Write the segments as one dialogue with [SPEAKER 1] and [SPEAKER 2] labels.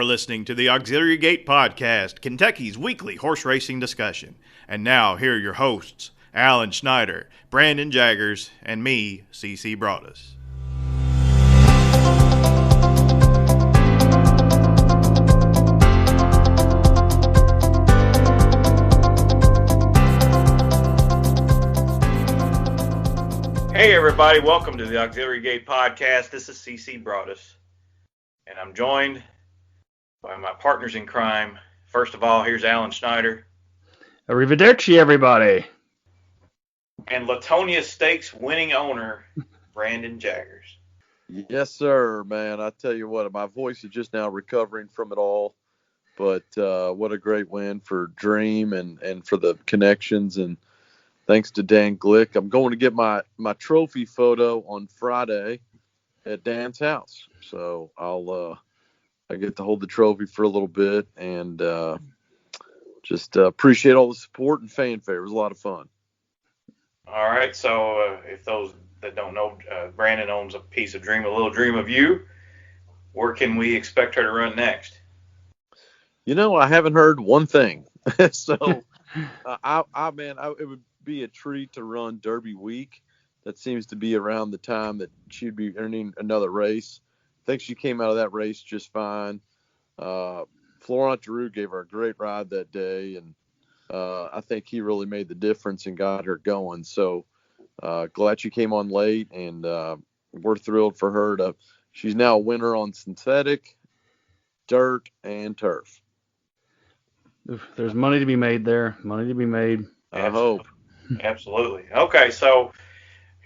[SPEAKER 1] are listening to the Auxiliary Gate Podcast, Kentucky's weekly horse racing discussion. And now, here are your hosts, Alan Schneider, Brandon Jaggers, and me, CC Broadus. Hey everybody, welcome to the Auxiliary Gate Podcast. This is CC Broadus, and I'm joined by my partners in crime. First of all, here's Alan Schneider.
[SPEAKER 2] Arrivederci, everybody.
[SPEAKER 1] And Latonia Stakes winning owner, Brandon Jaggers.
[SPEAKER 3] Yes, sir, man. I tell you what, my voice is just now recovering from it all. But what a great win for Dream and for the connections. And thanks to Dan Glick. I'm going to get my trophy photo on Friday at Dan's house. So I get to hold the trophy for a little bit and just appreciate all the support and fanfare. It was a lot of fun.
[SPEAKER 1] All right. So if those that don't know, Brandon owns a piece of Dream, a little Dream of You. Where can we expect her to run next?
[SPEAKER 3] You know, I haven't heard one thing. So it would be a treat to run Derby week. That seems to be around the time that she'd be earning another race. I think she came out of that race just fine. Florent Giroux gave her a great ride that day, and I think he really made the difference and got her going. So glad she came on late, and we're thrilled for her. She's now a winner on synthetic, dirt, and turf.
[SPEAKER 2] There's money to be made there. Money to be made.
[SPEAKER 3] I hope.
[SPEAKER 1] Absolutely. Okay, so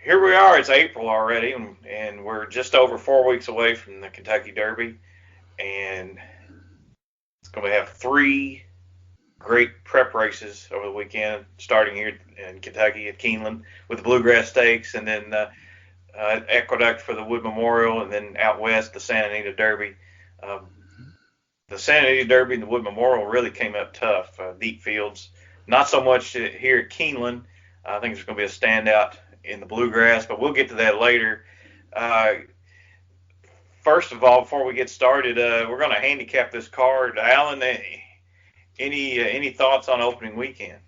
[SPEAKER 1] here we are. It's April already, and we're just over 4 weeks away from the Kentucky Derby, and it's going to have 3 great prep races over the weekend, starting here in Kentucky at Keeneland with the Bluegrass Stakes, and then Aqueduct for the Wood Memorial, and then out west the Santa Anita Derby. The Santa Anita Derby and the Wood Memorial really came up tough, deep fields. Not so much here at Keeneland. I think there's going to be a standout in the Bluegrass, but we'll get to that later. First of all, before we get started, we're going to handicap this card. Alan, any thoughts on opening weekend?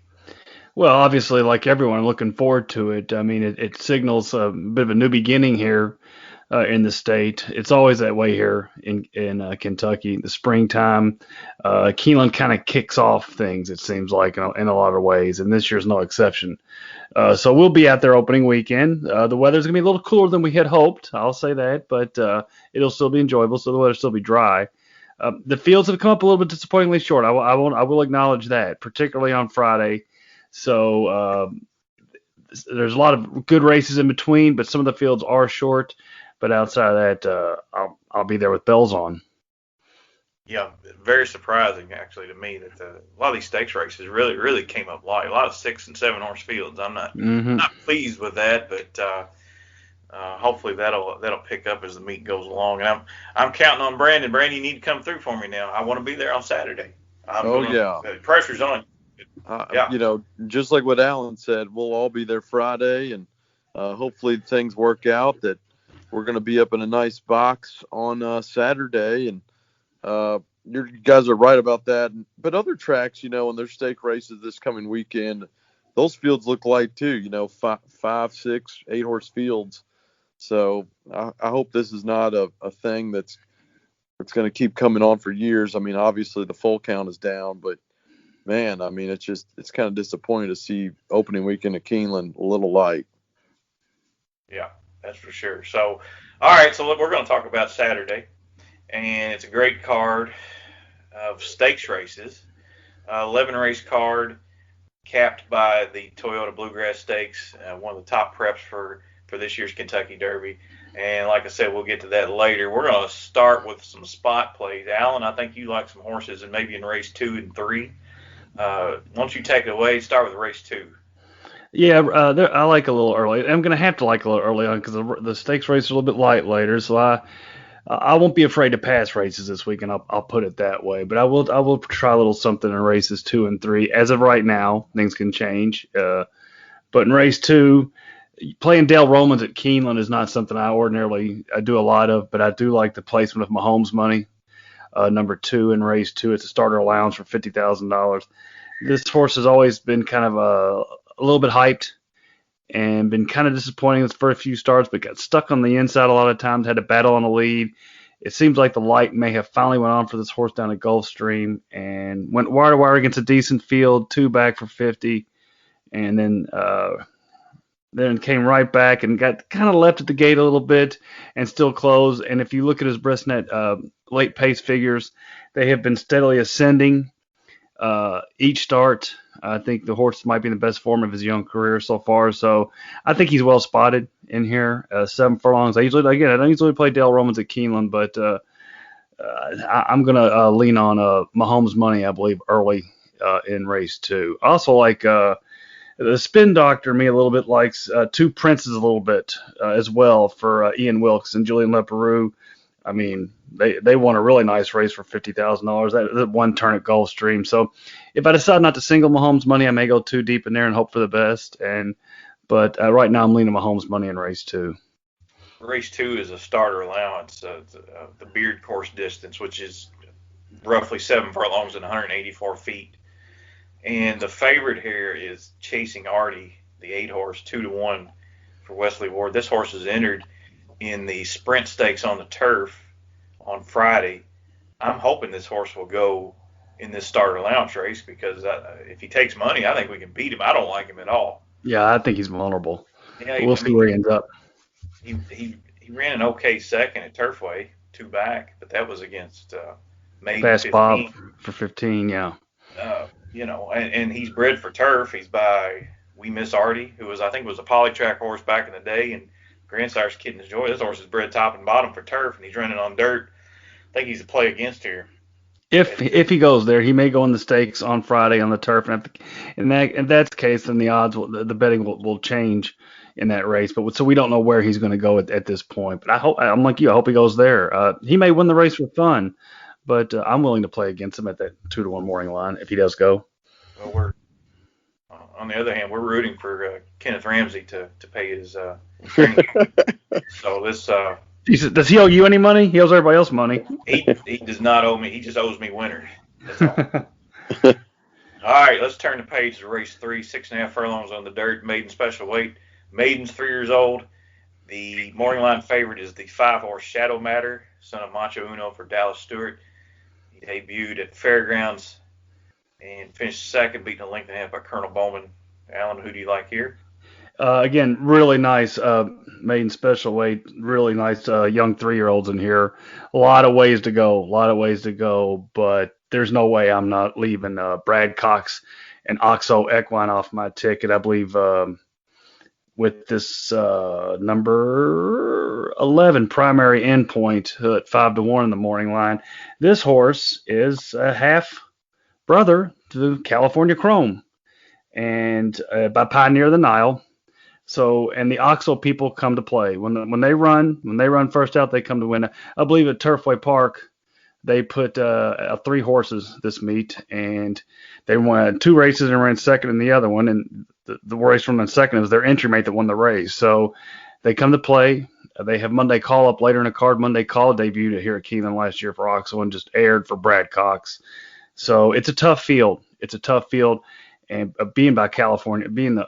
[SPEAKER 2] Well, obviously, like everyone, looking forward to it. I mean, it signals a bit of a new beginning here in the state. It's always that way here in Kentucky. The springtime, Keeneland kind of kicks off things, it seems like, in a lot of ways, and this year's no exception. So we'll be out there opening weekend. The weather's going to be a little cooler than we had hoped, I'll say that, but it'll still be enjoyable, so the weather'll still be dry. The fields have come up a little bit disappointingly short. I will acknowledge that, particularly on Friday. So there's a lot of good races in between, but some of the fields are short. But outside of that, I'll be there with bells on.
[SPEAKER 1] Yeah, very surprising actually to me that a lot of these stakes races really came up light. A lot of 6 and 7 horse fields. I'm not pleased with that, but hopefully that'll pick up as the meet goes along. And I'm counting on Brandon. Brandon, you need to come through for me now. I want to be there on Saturday. The pressure's on.
[SPEAKER 3] Yeah. You know, just like what Alan said, we'll all be there Friday, and hopefully things work out that we're going to be up in a nice box on Saturday, and you guys are right about that. But other tracks, you know, and their stake races this coming weekend, those fields look light too. You know, 5, 6, 8 horse fields. So I hope this is not a thing that's going to keep coming on for years. I mean, obviously the full count is down, but man, I mean, it's kind of disappointing to see opening weekend at Keeneland a little light.
[SPEAKER 1] Yeah. That's for sure. So, all right. So we're going to talk about Saturday, and it's a great card of stakes races. 11 race card capped by the Toyota Bluegrass Stakes, one of the top preps for this year's Kentucky Derby. And like I said, we'll get to that later. We're going to start with some spot plays. Alan, I think you like some horses, and maybe in race 2 and 3. Why don't you take it away? Start with race 2.
[SPEAKER 2] Yeah, I like a little early. I'm going to have to like a little early on because the stakes race is a little bit light later. So I won't be afraid to pass races this week, and I'll put it that way. But I will try a little something in races 2 and 3. As of right now, things can change. But in race 2, playing Dale Romans at Keeneland is not something I ordinarily do a lot of, but I do like the placement of Mahomes money. number 2 in race 2. It's a starter allowance for $50,000. This horse has always been kind of a little bit hyped and been kind of disappointing his first few starts, but got stuck on the inside a lot of times, had to battle on the lead. It seems like the light may have finally went on for this horse down at Gulfstream and went wire to wire against a decent field, 2 back for 50, and then came right back and got kind of left at the gate a little bit and still closed. And if you look at his breastnet late pace figures, they have been steadily ascending each start. I think the horse might be in the best form of his young career so far. So I think he's well spotted in here. 7 furlongs. I don't usually play Dale Romans at Keeneland, but I'm going to lean on Mahomes money, I believe, early in race 2. Also like the spin doctor, me a little bit likes Two Princes a little bit as well for Ian Wilkes and Julian Leperoux. I mean, they won a really nice race for $50,000. That one turn at Gulfstream. So if I decide not to single Mahomes money, I may go too deep in there and hope for the best. But right now I'm leaning Mahomes money in race 2.
[SPEAKER 1] Race 2 is a starter allowance, the Beard course distance, which is roughly 7 furlongs and 184 feet. And the favorite here is Chasing Artie, the 8 horse, 2-1 for Wesley Ward. This horse is entered in the Sprint Stakes on the turf on Friday. I'm hoping this horse will go in this starter allowance race because if he takes money, I think we can beat him. I don't like him at all.
[SPEAKER 2] Yeah, I think he's vulnerable.
[SPEAKER 1] Yeah,
[SPEAKER 2] we'll see where he ends up.
[SPEAKER 1] He ran an okay second at Turfway, 2 back, but that was against Maiden
[SPEAKER 2] Fast
[SPEAKER 1] 15.
[SPEAKER 2] Bob for 15, yeah.
[SPEAKER 1] And he's bred for turf. He's by We Miss Artie, who I think was a polytrack horse back in the day, and Grandsire's Kitten's Joy. This horse is bred top and bottom for turf, and he's running on dirt. I think he's a play against here.
[SPEAKER 2] If he goes there, he may go in the stakes on Friday on the turf, and in that case, then the odds, the betting will change in that race. But so we don't know where he's going to go at this point. But I'm like you. I hope he goes there. He may win the race for fun, but I'm willing to play against him at that 2-1 morning line if he does go.
[SPEAKER 1] Well, we're on the other hand, we're rooting for Kenneth Ramsey to pay his training. So this.
[SPEAKER 2] Does he owe you any money? He owes everybody else money.
[SPEAKER 1] He does not owe me. He just owes me winners. That's all. All right, let's turn the page to race 3, 6.5 furlongs on the dirt, maiden special weight. Maiden's 3 years old. The morning line favorite is the 5 horse Shadow Matter, son of Macho Uno for Dallas Stewart. He debuted at Fairgrounds and finished second, beating a length and a half by Colonel Bowman. Alan, who do you like here?
[SPEAKER 2] Again, really nice maiden special weight, really nice young 3-year-olds in here. A lot of ways to go, but there's no way I'm not leaving Brad Cox and Oxo Equine off my ticket. I believe with this number 11 primary endpoint at 5-1 in the morning line, this horse is a half brother to California Chrome and by Pioneer of the Nile. So, and the Oxo people come to play. When they run first out, they come to win. I believe at Turfway Park, they put 3 horses this meet, and they won 2 races and ran second in the other one. And the race from the second was their entry mate that won the race. So they come to play. They have Monday Call up later in the card. Monday Call debuted here at Keeneland last year for Oxo and just aired for Brad Cox. So it's a tough field. And being by California, being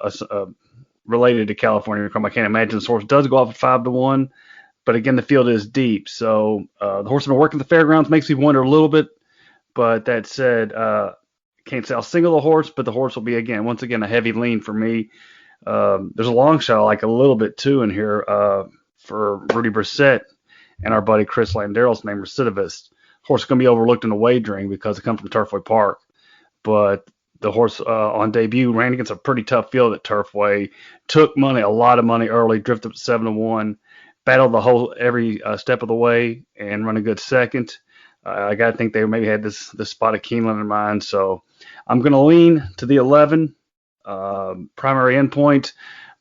[SPEAKER 2] related to California Chrome, I can't imagine this horse does go off at 5-1, but again, the field is deep. So the horse has been working at the fairgrounds, makes me wonder a little bit. But that said, can't say I'll single the horse, but the horse will be once again a heavy lean for me. There's a long shot I like a little bit too in here for Rudy Brissett and our buddy Chris Landero's name, Recidivist. Horse is going to be overlooked in the wagering because it comes from Turfway Park, but the horse on debut ran against a pretty tough field at Turfway, took a lot of money early, drifted up to 7-1, battled every step of the way, and run a good second. I got to think they maybe had this spot of Keeneland in mind, so I'm going to lean to the 11 primary endpoint,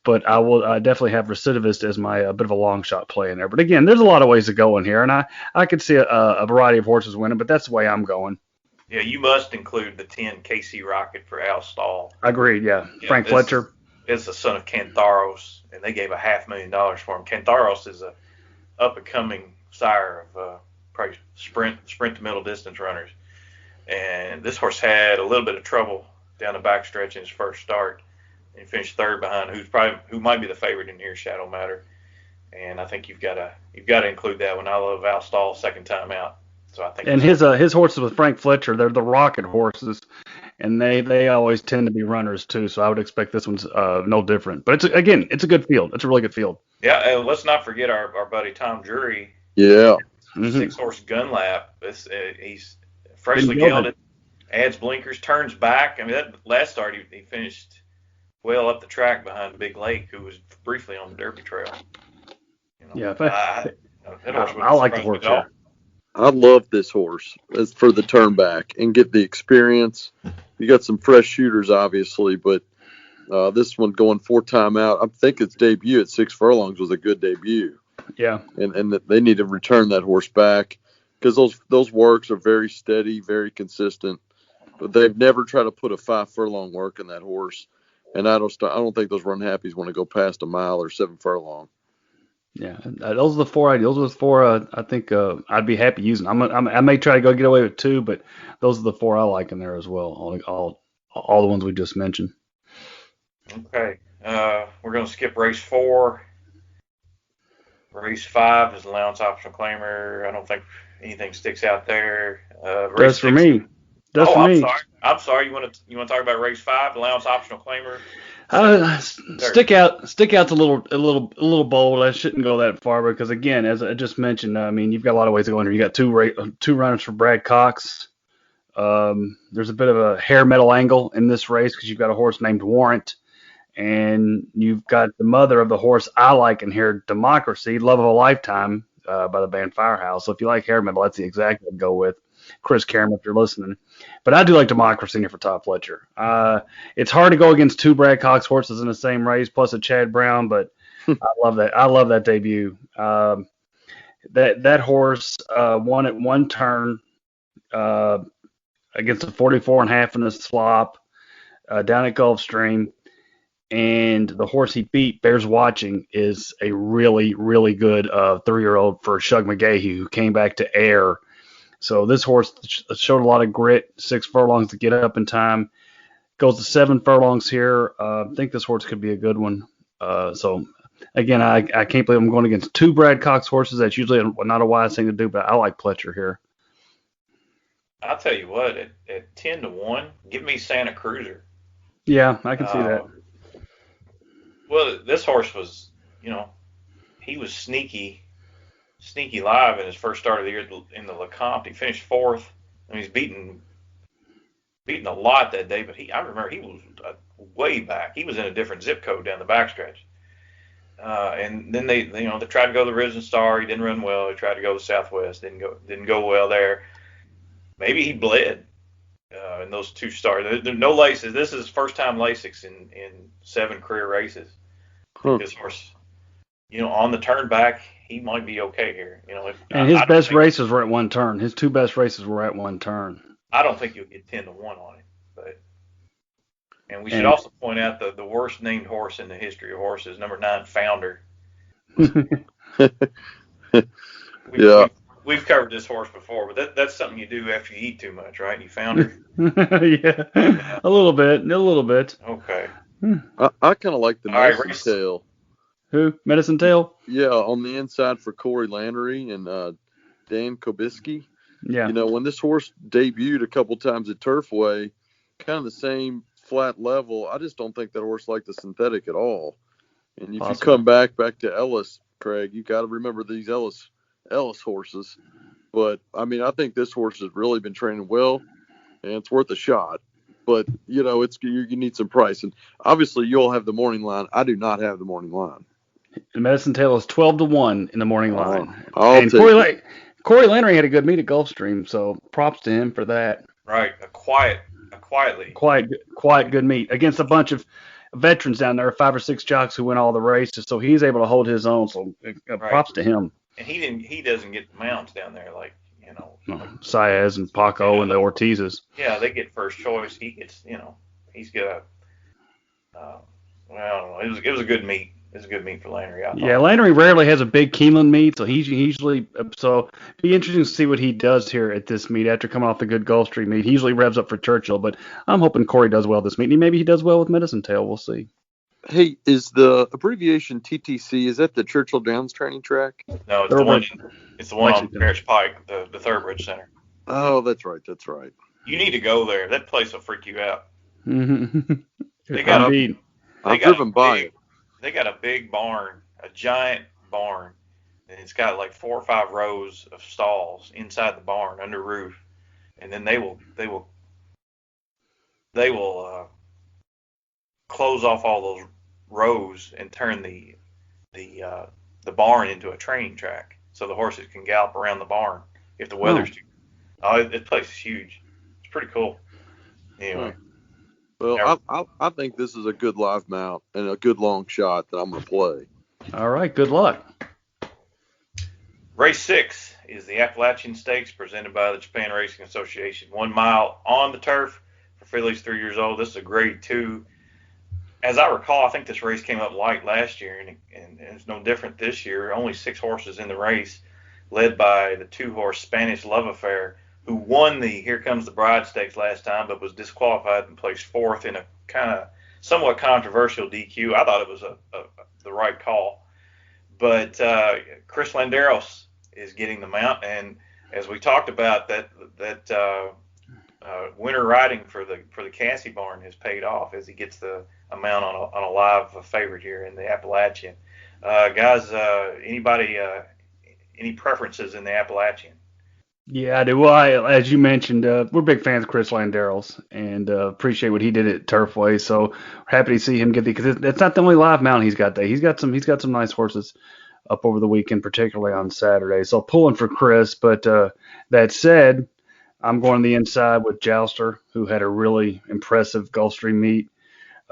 [SPEAKER 2] but I will definitely have Recidivist as my bit of a long shot play in there. But again, there's a lot of ways to go in here, and I could see a variety of horses winning, but that's the way I'm going.
[SPEAKER 1] Yeah, you must include the 10 KC Rocket for Al Stahl.
[SPEAKER 2] Agreed, yeah. Frank Fletcher.
[SPEAKER 1] It's the son of Cantharos, and they gave $500,000 for him. Cantharos is a up-and-coming sire of probably sprint to middle distance runners. And this horse had a little bit of trouble down the backstretch in his first start. He finished third behind who might be the favorite in here, Shadow Matter. And I think you've got to include that one. I love Al Stahl second time out. So I think.
[SPEAKER 2] And his horses with Frank Fletcher, they're the rocket horses, and they always tend to be runners too. So I would expect this one's no different. But it's a good field. It's a really good field.
[SPEAKER 1] Yeah, and let's not forget our buddy Tom Drury.
[SPEAKER 3] Yeah.
[SPEAKER 1] 6-horse gun lap. He's freshly gelded, adds blinkers, turns back. I mean, that last start he finished well up the track behind Big Lake, who was briefly on the Derby Trail.
[SPEAKER 2] Yeah, I like the horse.
[SPEAKER 3] I love this horse as for the turn back and get the experience. You got some fresh shooters, obviously, but this one going 4-time out. I think its debut at 6 furlongs was a good debut.
[SPEAKER 2] Yeah,
[SPEAKER 3] and they need to return that horse back because those works are very steady, very consistent. But they've never tried to put a 5 furlong work in that horse, and I don't think those run happies want to go past a mile or 7 furlong.
[SPEAKER 2] Yeah, those are the four. Those are the four. I think I'd be happy using. I may try to go get away with 2, but those are the 4 I like in there as well. All the ones we just mentioned.
[SPEAKER 1] Okay, we're going to skip race 4. Race 5 is allowance optional claimer. I don't think anything sticks out there.
[SPEAKER 2] That's for me. That's for me.
[SPEAKER 1] I'm sorry. You want to talk about race 5, allowance optional claimer?
[SPEAKER 2] Stick out's a little bold. I shouldn't go that far because again, as I just mentioned, I mean you've got a lot of ways to go in here. You got two runners for Brad Cox. There's a bit of a hair metal angle in this race because you've got a horse named Warrant. And you've got the mother of the horse I like in here, Democracy, Love of a Lifetime by the band Firehouse. So if you like hair metal, that's the exact one to go with. Chris Cameron, if you're listening. But I do like Democracy in here for Todd Fletcher. It's hard to go against 2 Brad Cox horses in the same race, plus a Chad Brown, but I love that. I love that debut. That horse won at 1 turn against a 44.5 in the slop down at Gulfstream. And the horse he beat, Bears Watching, is a really, really good 3-year-old for Shug McGahee, who came back to air. So this horse showed a lot of grit, 6 furlongs to get up in time. Goes to 7 furlongs here. I think this horse could be a good one. So, again, I can't believe I'm going against 2 Brad Cox horses. That's usually not a wise thing to do, but I like Pletcher here.
[SPEAKER 1] I'll tell you what, at 10-1, give me Santa Cruiser.
[SPEAKER 2] Yeah, I can see that.
[SPEAKER 1] Well, this horse was, he was sneaky live in his first start of the year in the LeCompte. He finished 4th. I mean, he's beaten a lot that day, but I remember he was way back. He was in a different zip code down the backstretch. And then they tried to go to the Risen Star. He didn't run well. They tried to go to Southwest. Didn't go well there. Maybe he bled in those 2 starts. There no Lasix. This is his first time Lasix in 7 career races. This horse, on the turn back, he might be okay here.
[SPEAKER 2] And his best races were at 1 turn. His 2 best races were at 1 turn.
[SPEAKER 1] I don't think you'll get 10-1 on him. And we should also point out the worst named horse in the history of horses, number 9, Founder. We've covered this horse before, but that's something you do after you eat too much, right? You Founder?
[SPEAKER 2] Yeah, a little bit.
[SPEAKER 1] Okay.
[SPEAKER 3] I kind of like the Medicine Tail.
[SPEAKER 2] Who? Medicine Tail?
[SPEAKER 3] Yeah, on the inside for Corey Landry and Dan Kobiski.
[SPEAKER 2] Yeah.
[SPEAKER 3] When this horse debuted a couple times at Turfway, kind of the same flat level, I just don't think that horse liked the synthetic at all. And if you come back to Ellis, Craig, you got to remember these Ellis horses. But, I mean, I think this horse has really been training well, and it's worth a shot. But, you need some price. And obviously you'll have the morning line. I do not have the morning line.
[SPEAKER 2] The Medicine Tail is 12-1 in the morning line.
[SPEAKER 3] And
[SPEAKER 2] Corey Landry had a good meet at Gulfstream, so props to him for that.
[SPEAKER 1] Right, a quiet
[SPEAKER 2] good meet against a bunch of veterans down there, 5 or 6 jocks who win all the races. So he's able to hold his own. So props to him.
[SPEAKER 1] And he doesn't get the mounts down there like
[SPEAKER 2] Saez and Paco and the Ortizes.
[SPEAKER 1] Yeah, they get first choice. He gets, he's got a. I don't know. It was a good meet. is a good meet for Landry. I
[SPEAKER 2] Yeah,
[SPEAKER 1] thought.
[SPEAKER 2] Landry rarely has a big Keeneland meet, so he's usually so it'd be interesting to see what he does here at this meet after coming off the good Gulfstream meet. He usually revs up for Churchill, but I'm hoping Corey does well this meet. And maybe he does well with Medicine Tail. We'll see.
[SPEAKER 3] Hey, is the abbreviation TTC, is that the Churchill Downs training track?
[SPEAKER 1] No, it's the one. It's the one on Parrish Pike, the Thoroughbred Center.
[SPEAKER 3] Oh, that's right. That's right.
[SPEAKER 1] You need to go there. That place will freak you out.
[SPEAKER 2] Mm-hmm.
[SPEAKER 3] I've driven by it.
[SPEAKER 1] They got a big barn, a giant barn, and it's got like 4 or 5 rows of stalls inside the barn under roof, and then they will close off all those rows and turn the barn into a training track, so the horses can gallop around the barn if the weather's too. Oh, this place is huge. It's pretty cool. Anyway.
[SPEAKER 3] Well, I think this is a good live mount and a good long shot that I'm going to play.
[SPEAKER 2] All right, good luck.
[SPEAKER 1] Race 6 is the Appalachian Stakes presented by the Japan Racing Association. 1 mile on the turf for fillies 3 years old. This is a grade 2. As I recall, I think this race came up light last year, and it's no different this year. Only 6 horses in the race, led by the 2-horse Spanish Love Affair, who won the Here Comes the Bride Stakes last time, but was disqualified and placed 4th in a kind of somewhat controversial DQ. I thought it was the right call. But Chris Landeros is getting the mount, and as we talked about, that winter riding for the Cassie barn has paid off as he gets the amount on a live favorite here in the Appalachian. Guys, any preferences in the Appalachian?
[SPEAKER 2] Yeah, I do. Well, as you mentioned, we're big fans of Chris Landeros and appreciate what he did at Turfway. So happy to see him get because it's not the only live mount he's got there. He's got some nice horses up over the weekend, particularly on Saturday. So pulling for Chris. But that said, I'm going the inside with Jouster, who had a really impressive Gulfstream meet.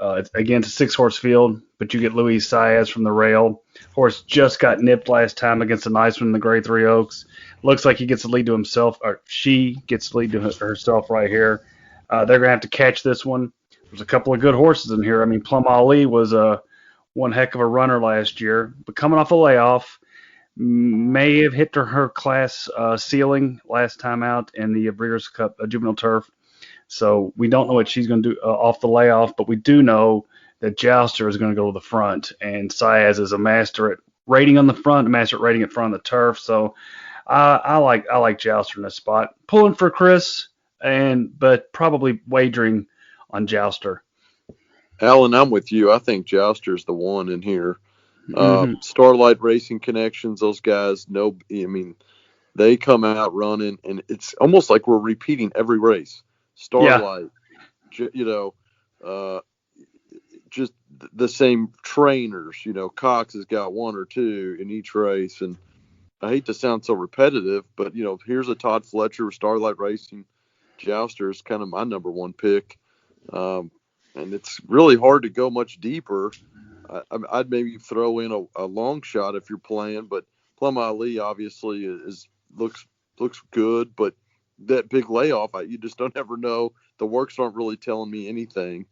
[SPEAKER 2] It's a 6-horse field, but you get Luis Saez from the rail. Horse just got nipped last time against a nice one in the Grade 3 Oaks. Looks like he gets the lead to himself, or she gets the lead to herself right here. They're going to have to catch this one. There's a couple of good horses in here. I mean, Plum Ali was one heck of a runner last year, but coming off a layoff, may have hit her class ceiling last time out in the Breeders' Cup Juvenile Turf. So we don't know what she's going to do off the layoff, but we do know that Jouster is going to go to the front, and Saez is a master at rating on the front, a master at rating at front of the turf. So I like Jouster in this spot. Pulling for Chris, but probably wagering on Jouster.
[SPEAKER 3] Alan, I'm with you. I think Jouster's the one in here. Starlight Racing Connections, those guys know. I mean, they come out running, and it's almost like we're repeating every race. Starlight, just the same trainers. Cox has got 1 or 2 in each race, and I hate to sound so repetitive, but here's a Todd Fletcher with Starlight Racing. Jouster is kind of my number 1 pick, and it's really hard to go much deeper. I'd maybe throw in a long shot if you're playing, but Plum Ali obviously looks good, but that big layoff, you just don't ever know. The works aren't really telling me anything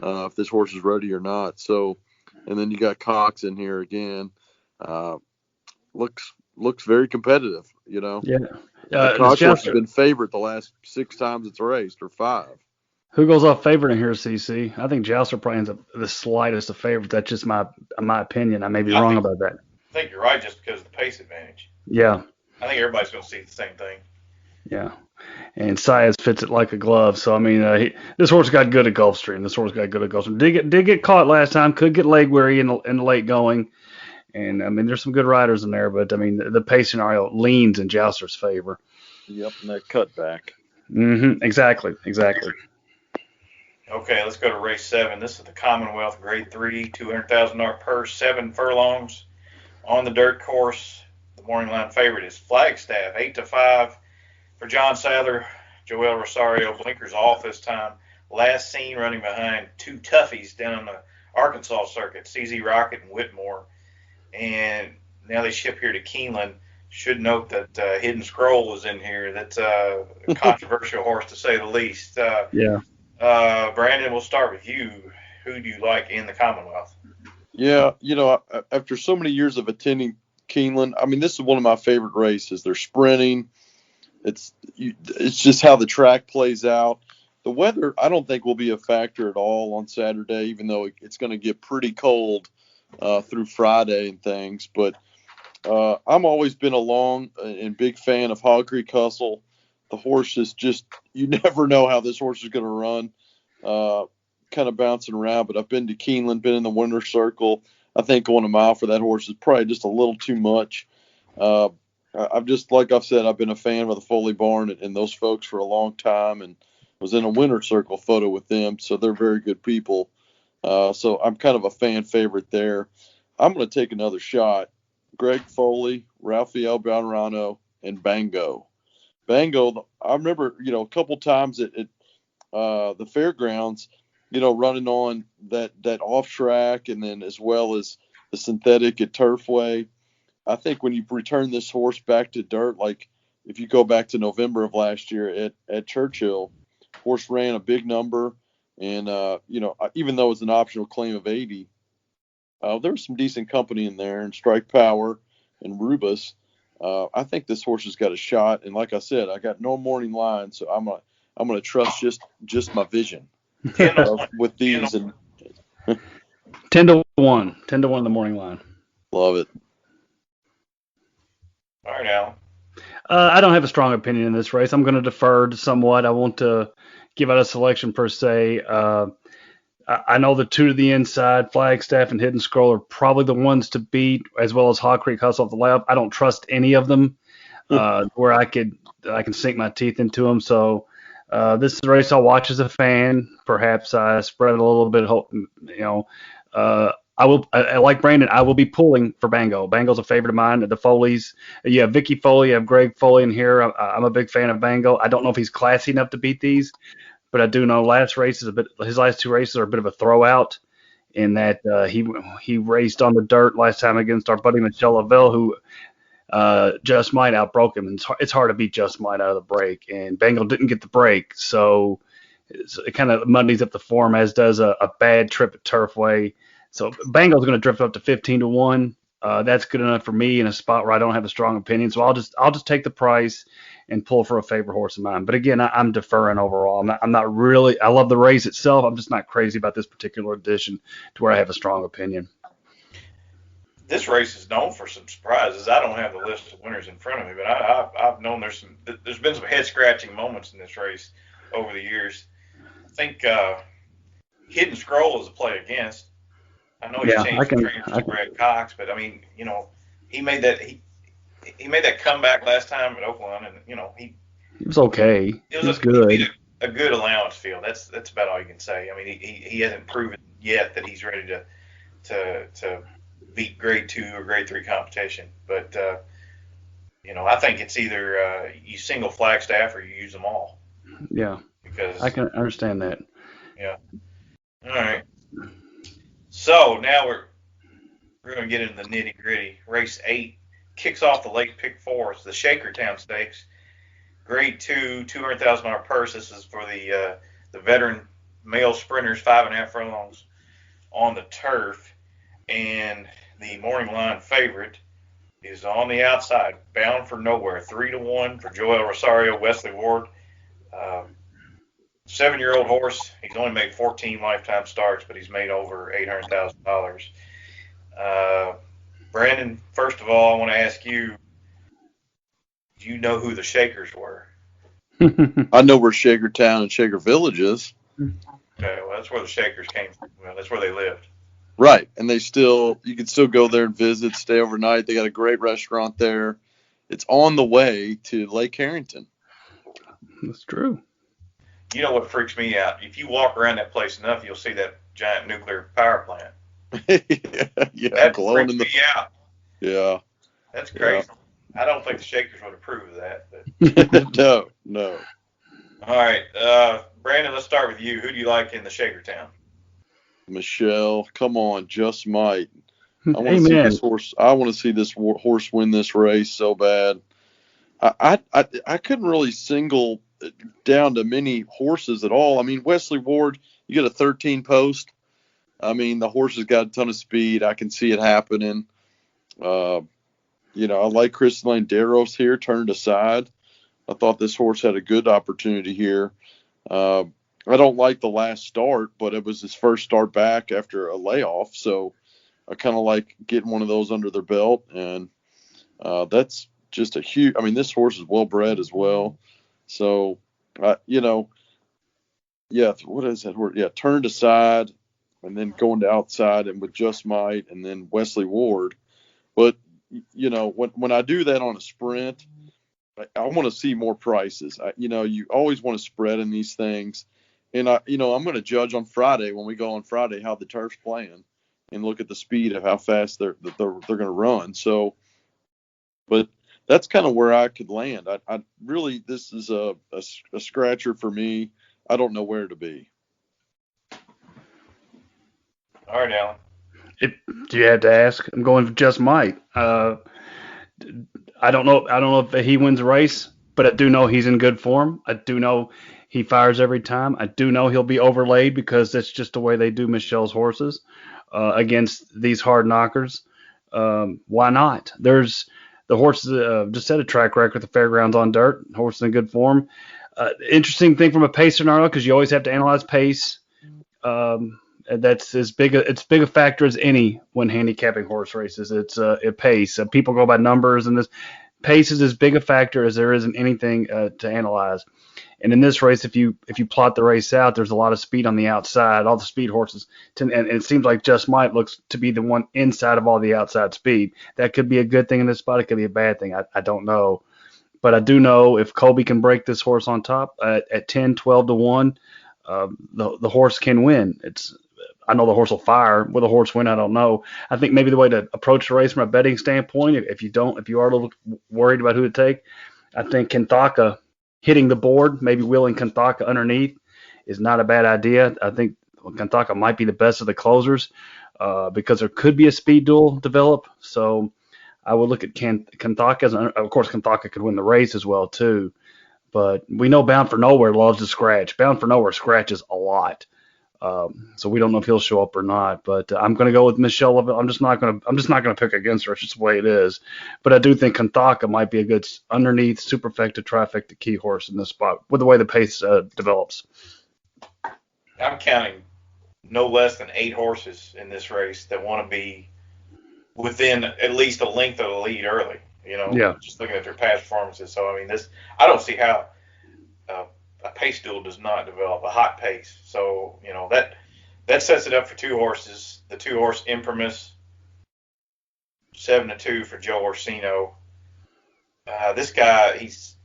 [SPEAKER 3] if this horse is ready or not. So, and then you got Cox in here again. Looks very competitive,
[SPEAKER 2] Yeah.
[SPEAKER 3] Cox has been favorite the last 6 times it's raced, or 5.
[SPEAKER 2] Who goes off favorite in here, CC? I think Jouster probably ends up the slightest of favorite. That's just my opinion. I may be wrong about that.
[SPEAKER 1] I think you're right, just because of the pace advantage.
[SPEAKER 2] Yeah.
[SPEAKER 1] I think everybody's going to see the same thing.
[SPEAKER 2] Yeah. And Saez fits it like a glove. So, I mean, this horse got good at Gulfstream. Did get caught last time. Could get leg weary in the late going. And, I mean, there's some good riders in there. But, I mean, the pace scenario leans in Jouster's favor.
[SPEAKER 3] Yep, and that cutback.
[SPEAKER 2] Exactly.
[SPEAKER 1] Okay, let's go to race 7. This is the Commonwealth Grade 3, $200,000 purse, 7 furlongs on the dirt course. The morning line favorite is Flagstaff, 8-5 for John Sadler. Joel Rosario blinkers off this time. Last seen running behind 2 toughies down on the Arkansas circuit, CZ Rocket and Whitmore. And now they ship here to Keeneland. Should note that Hidden Scroll was in here. That's a controversial horse, to say the least.
[SPEAKER 2] Yeah.
[SPEAKER 1] Brandon, we'll start with you. Who do you like in the Commonwealth?
[SPEAKER 3] Yeah, after so many years of attending Keeneland, I mean, this is one of my favorite races. They're sprinting. It's just how the track plays out. The weather, I don't think will be a factor at all on Saturday, even though it's going to get pretty cold through Friday and things. But I'm always been a long and big fan of Hog Creek Hustle. The horse is just, you never know how this horse is going to run, kind of bouncing around. But I've been to Keeneland, been in the winner's circle. I think going a mile for that horse is probably just a little too much. I've just, like I've said, I've been a fan of the Foley Barn and those folks for a long time, and was in a winner's circle photo with them. So they're very good people. So I'm kind of a fan favorite there. I'm going to take another shot. Greg Foley, Rafael Balrano, and Bango. Bango, I remember, a couple times at the fairgrounds, running on that off track, and then as well as the synthetic at Turfway. I think when you return this horse back to dirt, like if you go back to November of last year at Churchill, horse ran a big number, and even though it was an optional claim of 80, there was some decent company in there, and Strike Power and Rubus. I think this horse has got a shot, and like I said, I got no morning line, so I'm gonna trust just my vision with these. And
[SPEAKER 2] 10-1, 10-1 in the morning line.
[SPEAKER 3] Love it.
[SPEAKER 1] All right, Alan.
[SPEAKER 2] I don't have a strong opinion in this race. I'm going to defer to somewhat. I won't give out a selection per se. I know the two to the inside, Flagstaff and Hidden Scroll, are probably the ones to beat, as well as Hog Creek Hustle off the lap. I don't trust any of them where I can sink my teeth into them. So this is a race I'll watch as a fan. Perhaps I spread a little bit. I will. Like Brandon, I will be pulling for Bango. Bango's a favorite of mine. The Foleys, you have Vicky Foley, you have Greg Foley in here. I'm a big fan of Bango. I don't know if he's classy enough to beat these, but I do know his last two races are a bit of a throwout in that he raced on the dirt last time against our buddy Michelle Lavelle, who Just Might outbroke him. And it's hard to beat Just Might out of the break, and Bango didn't get the break, so it kind of muddies up the form, as does a bad trip at Turfway. So Bango's going to drift up to 15-1. That's good enough for me in a spot where I don't have a strong opinion. So I'll just take the price and pull for a favorite horse of mine. But again, I'm deferring overall. I'm not really. I love the race itself. I'm just not crazy about this particular edition to where I have a strong opinion.
[SPEAKER 1] This race is known for some surprises. I don't have the list of winners in front of me, but I've known there's been some head scratching moments in this race over the years. I think Hidden Scroll is a play against. I know he changed the trainers to Brad Cox, but I mean, he made that comeback last time at Oakland, and he
[SPEAKER 2] was okay.
[SPEAKER 1] It was good. He beat a good allowance field. That's about all you can say. I mean, he hasn't proven yet that he's ready to beat Grade 2 or Grade 3 competition. But I think it's either you single Flagstaff or you use them all.
[SPEAKER 2] Yeah, because I can understand that.
[SPEAKER 1] Yeah. All right. So now we're going to get into the nitty gritty. Race 8 kicks off the Lake Pick Forest, the Shakertown Stakes, Grade 2, $200,000 purse. This is for the veteran male sprinters, 5.5 furlongs on the turf, and the morning line favorite is on the outside, Bound for Nowhere, 3-1 for Joel Rosario, Wesley Ward. 7-year-old horse. He's only made 14 lifetime starts, but he's made over $800,000. Brandon, first of all, I want to ask you, do you know who the Shakers were?
[SPEAKER 3] I know where Shakertown and Shaker Village is.
[SPEAKER 1] Okay, well, that's where the Shakers came from. Well, that's where they lived.
[SPEAKER 3] Right, and you can still go there and visit, stay overnight. They got a great restaurant there. It's on the way to Lake Harrington.
[SPEAKER 2] That's true.
[SPEAKER 1] You know what freaks me out? If you walk around that place enough, you'll see that giant nuclear power plant.
[SPEAKER 3] yeah,
[SPEAKER 1] that freaks me out.
[SPEAKER 3] Yeah.
[SPEAKER 1] That's crazy. Yeah. I don't think the Shakers would approve of that. But.
[SPEAKER 3] No.
[SPEAKER 1] All right, Brandon, let's start with you. Who do you like in the Shakertown?
[SPEAKER 3] Michelle, come on, Just Might. I want to see this horse. I want to see this horse win this race so bad. I couldn't really single down to many horses at all. I mean, Wesley Ward, you get a 13 post. I mean, the horse has got a ton of speed. I can see it happening. I like Chris Landeros here, turned aside. I thought this horse had a good opportunity here. I don't like the last start, but it was his first start back after a layoff. So I kind of like getting one of those under their belt. And that's just a huge – I mean, this horse is well-bred as well. So, what is that word? Yeah, turned aside and then going to outside and with Just Might and then Wesley Ward. But, when I do that on a sprint, I want to see more prices. You always want to spread in these things. And, I'm going to judge on Friday when we go on Friday how the turf's playing and look at the speed of how fast they're going to run. So, but that's kind of where I could land. I really, this is a scratcher for me. I don't know where to be.
[SPEAKER 1] All right, Alan.
[SPEAKER 2] Do you have to ask? I'm going for Just Might. I don't know if he wins a race, but I do know he's in good form. I do know he fires every time. I do know he'll be overlaid because that's just the way they do Michelle's horses against these hard knockers. Why not? There's the horse just set a track record at the fairgrounds on dirt. Horse in good form. Interesting thing from a pace scenario because you always have to analyze pace. That's as big a factor as any when handicapping horse races. It's a pace. People go by numbers, and this pace is as big a factor as there is in anything to analyze. And in this race, if you plot the race out, there's a lot of speed on the outside. All the speed horses, and it seems like Just Might looks to be the one inside of all the outside speed. That could be a good thing in this spot. It could be a bad thing. I don't know. But I do know if Colby can break this horse on top at 10, 12 to 1, the horse can win. I know the horse will fire. Will the horse win? I don't know. I think maybe the way to approach the race from a betting standpoint, if you are a little worried about who to take, I think Kenthaka hitting the board, maybe wheeling Kenthaka underneath, is not a bad idea. I think Kenthaka might be the best of the closers because there could be a speed duel develop. So I would look at Kenthaka. Of course, Kenthaka could win the race as well, too. But we know Bound for Nowhere loves to scratch. Bound for Nowhere scratches a lot. So we don't know if he'll show up or not, but I'm going to go with Michelle. I'm just not going to pick against her. It's just the way it is. But I do think Kenthaka might be a good underneath superfecta, trifecta key horse in this spot with the way the pace develops.
[SPEAKER 1] I'm counting no less than 8 horses in this race that want to be within at least a length of the lead early. Just looking at their past performances. So I mean, I don't see how a pace duel does not develop a hot pace. So, that sets it up for 2 horses. The 2-horse Imprimis, 7-2 for Joe Orsino. This guy, he's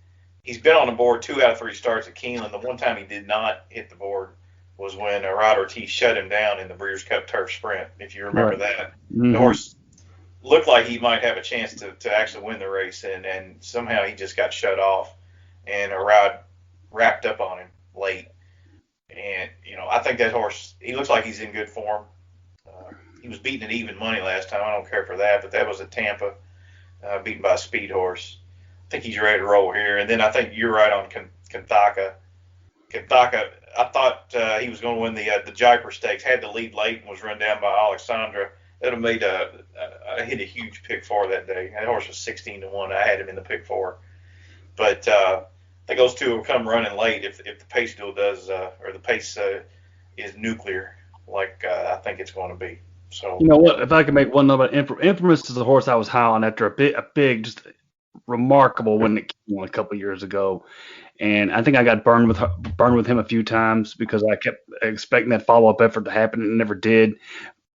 [SPEAKER 1] been on the board 2 out of 3 starts at Keeneland. The one time he did not hit the board was when Rod Ortiz shut him down in the Breeders' Cup Turf Sprint, if you remember that. Mm-hmm. The horse looked like he might have a chance to actually win the race, and somehow he just got shut off, and Rod wrapped up on him late. And, I think that horse, he looks like he's in good form. He was beaten at even money last time. I don't care for that, but that was at Tampa, beaten by a speed horse. I think he's ready to roll here. And then I think you're right on Kenthaka. Kenthaka, I thought he was going to win the Jaipur Stakes, had the lead late and was run down by Alexandra. That would have made I hit a huge pick 4 that day. That horse was 16 to 1. I had him in the pick 4. But I think those two will come running late if the pace duel does, or the pace is nuclear, like I think it's going to be. So
[SPEAKER 2] you know what? If I could make one note about Infamous is a horse I was high on after a big, just remarkable win at Keeneland a couple of years ago, and I think I got burned with him a few times because I kept expecting that follow-up effort to happen and it never did.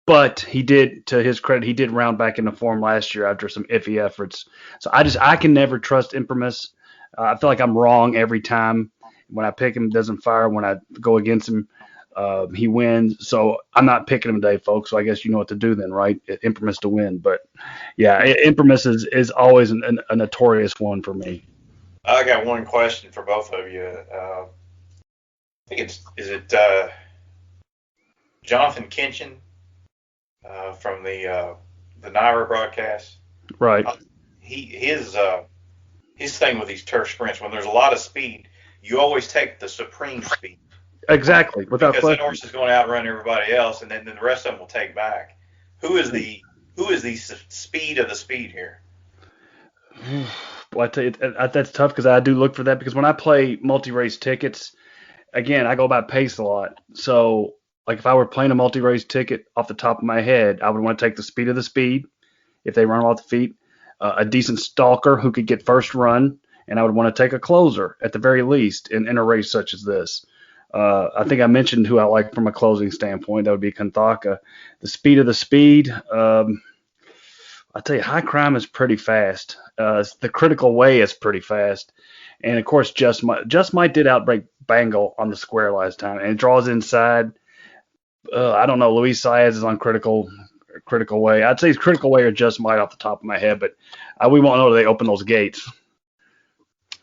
[SPEAKER 2] But he did, to his credit, he did round back into form last year after some iffy efforts. So I can never trust Imprimis. I feel like I'm wrong every time. When I pick him, it doesn't fire. When I go against him, he wins. So I'm not picking him today, folks. So I guess you know what to do then, right? Imprimis to win. But, yeah, Imprimis is always a notorious one for me.
[SPEAKER 1] I got one question for both of you. I think is it Jonathan Kinchin from the Naira broadcast?
[SPEAKER 2] Right.
[SPEAKER 1] His thing with these turf sprints, when there's a lot of speed, you always take the supreme speed.
[SPEAKER 2] Exactly, without
[SPEAKER 1] Because that
[SPEAKER 2] question.
[SPEAKER 1] horse is going to outrun everybody else, and then the rest of them will take back. Who is the speed of the speed here?
[SPEAKER 2] Well, I tell you, that's tough because I do look for that because when I play multi-race tickets, again, I go by pace a lot. So, like if I were playing a multi-race ticket off the top of my head, I would want to take the speed of the speed if they run off the feet, a decent stalker who could get first run, and I would want to take a closer at the very least in a race such as this. I think I mentioned who I like from a closing standpoint. That would be Kanthaka. The speed of the speed. I tell you, High Crime is pretty fast. The Critical Way is pretty fast. And of course, Just Might did outbreak Bangle on the square last time, and it draws inside. I don't know. Luis Saez is on Critical Way. I'd say it's Critical Way or Just Might off the top of my head, but we won't know till they open those gates.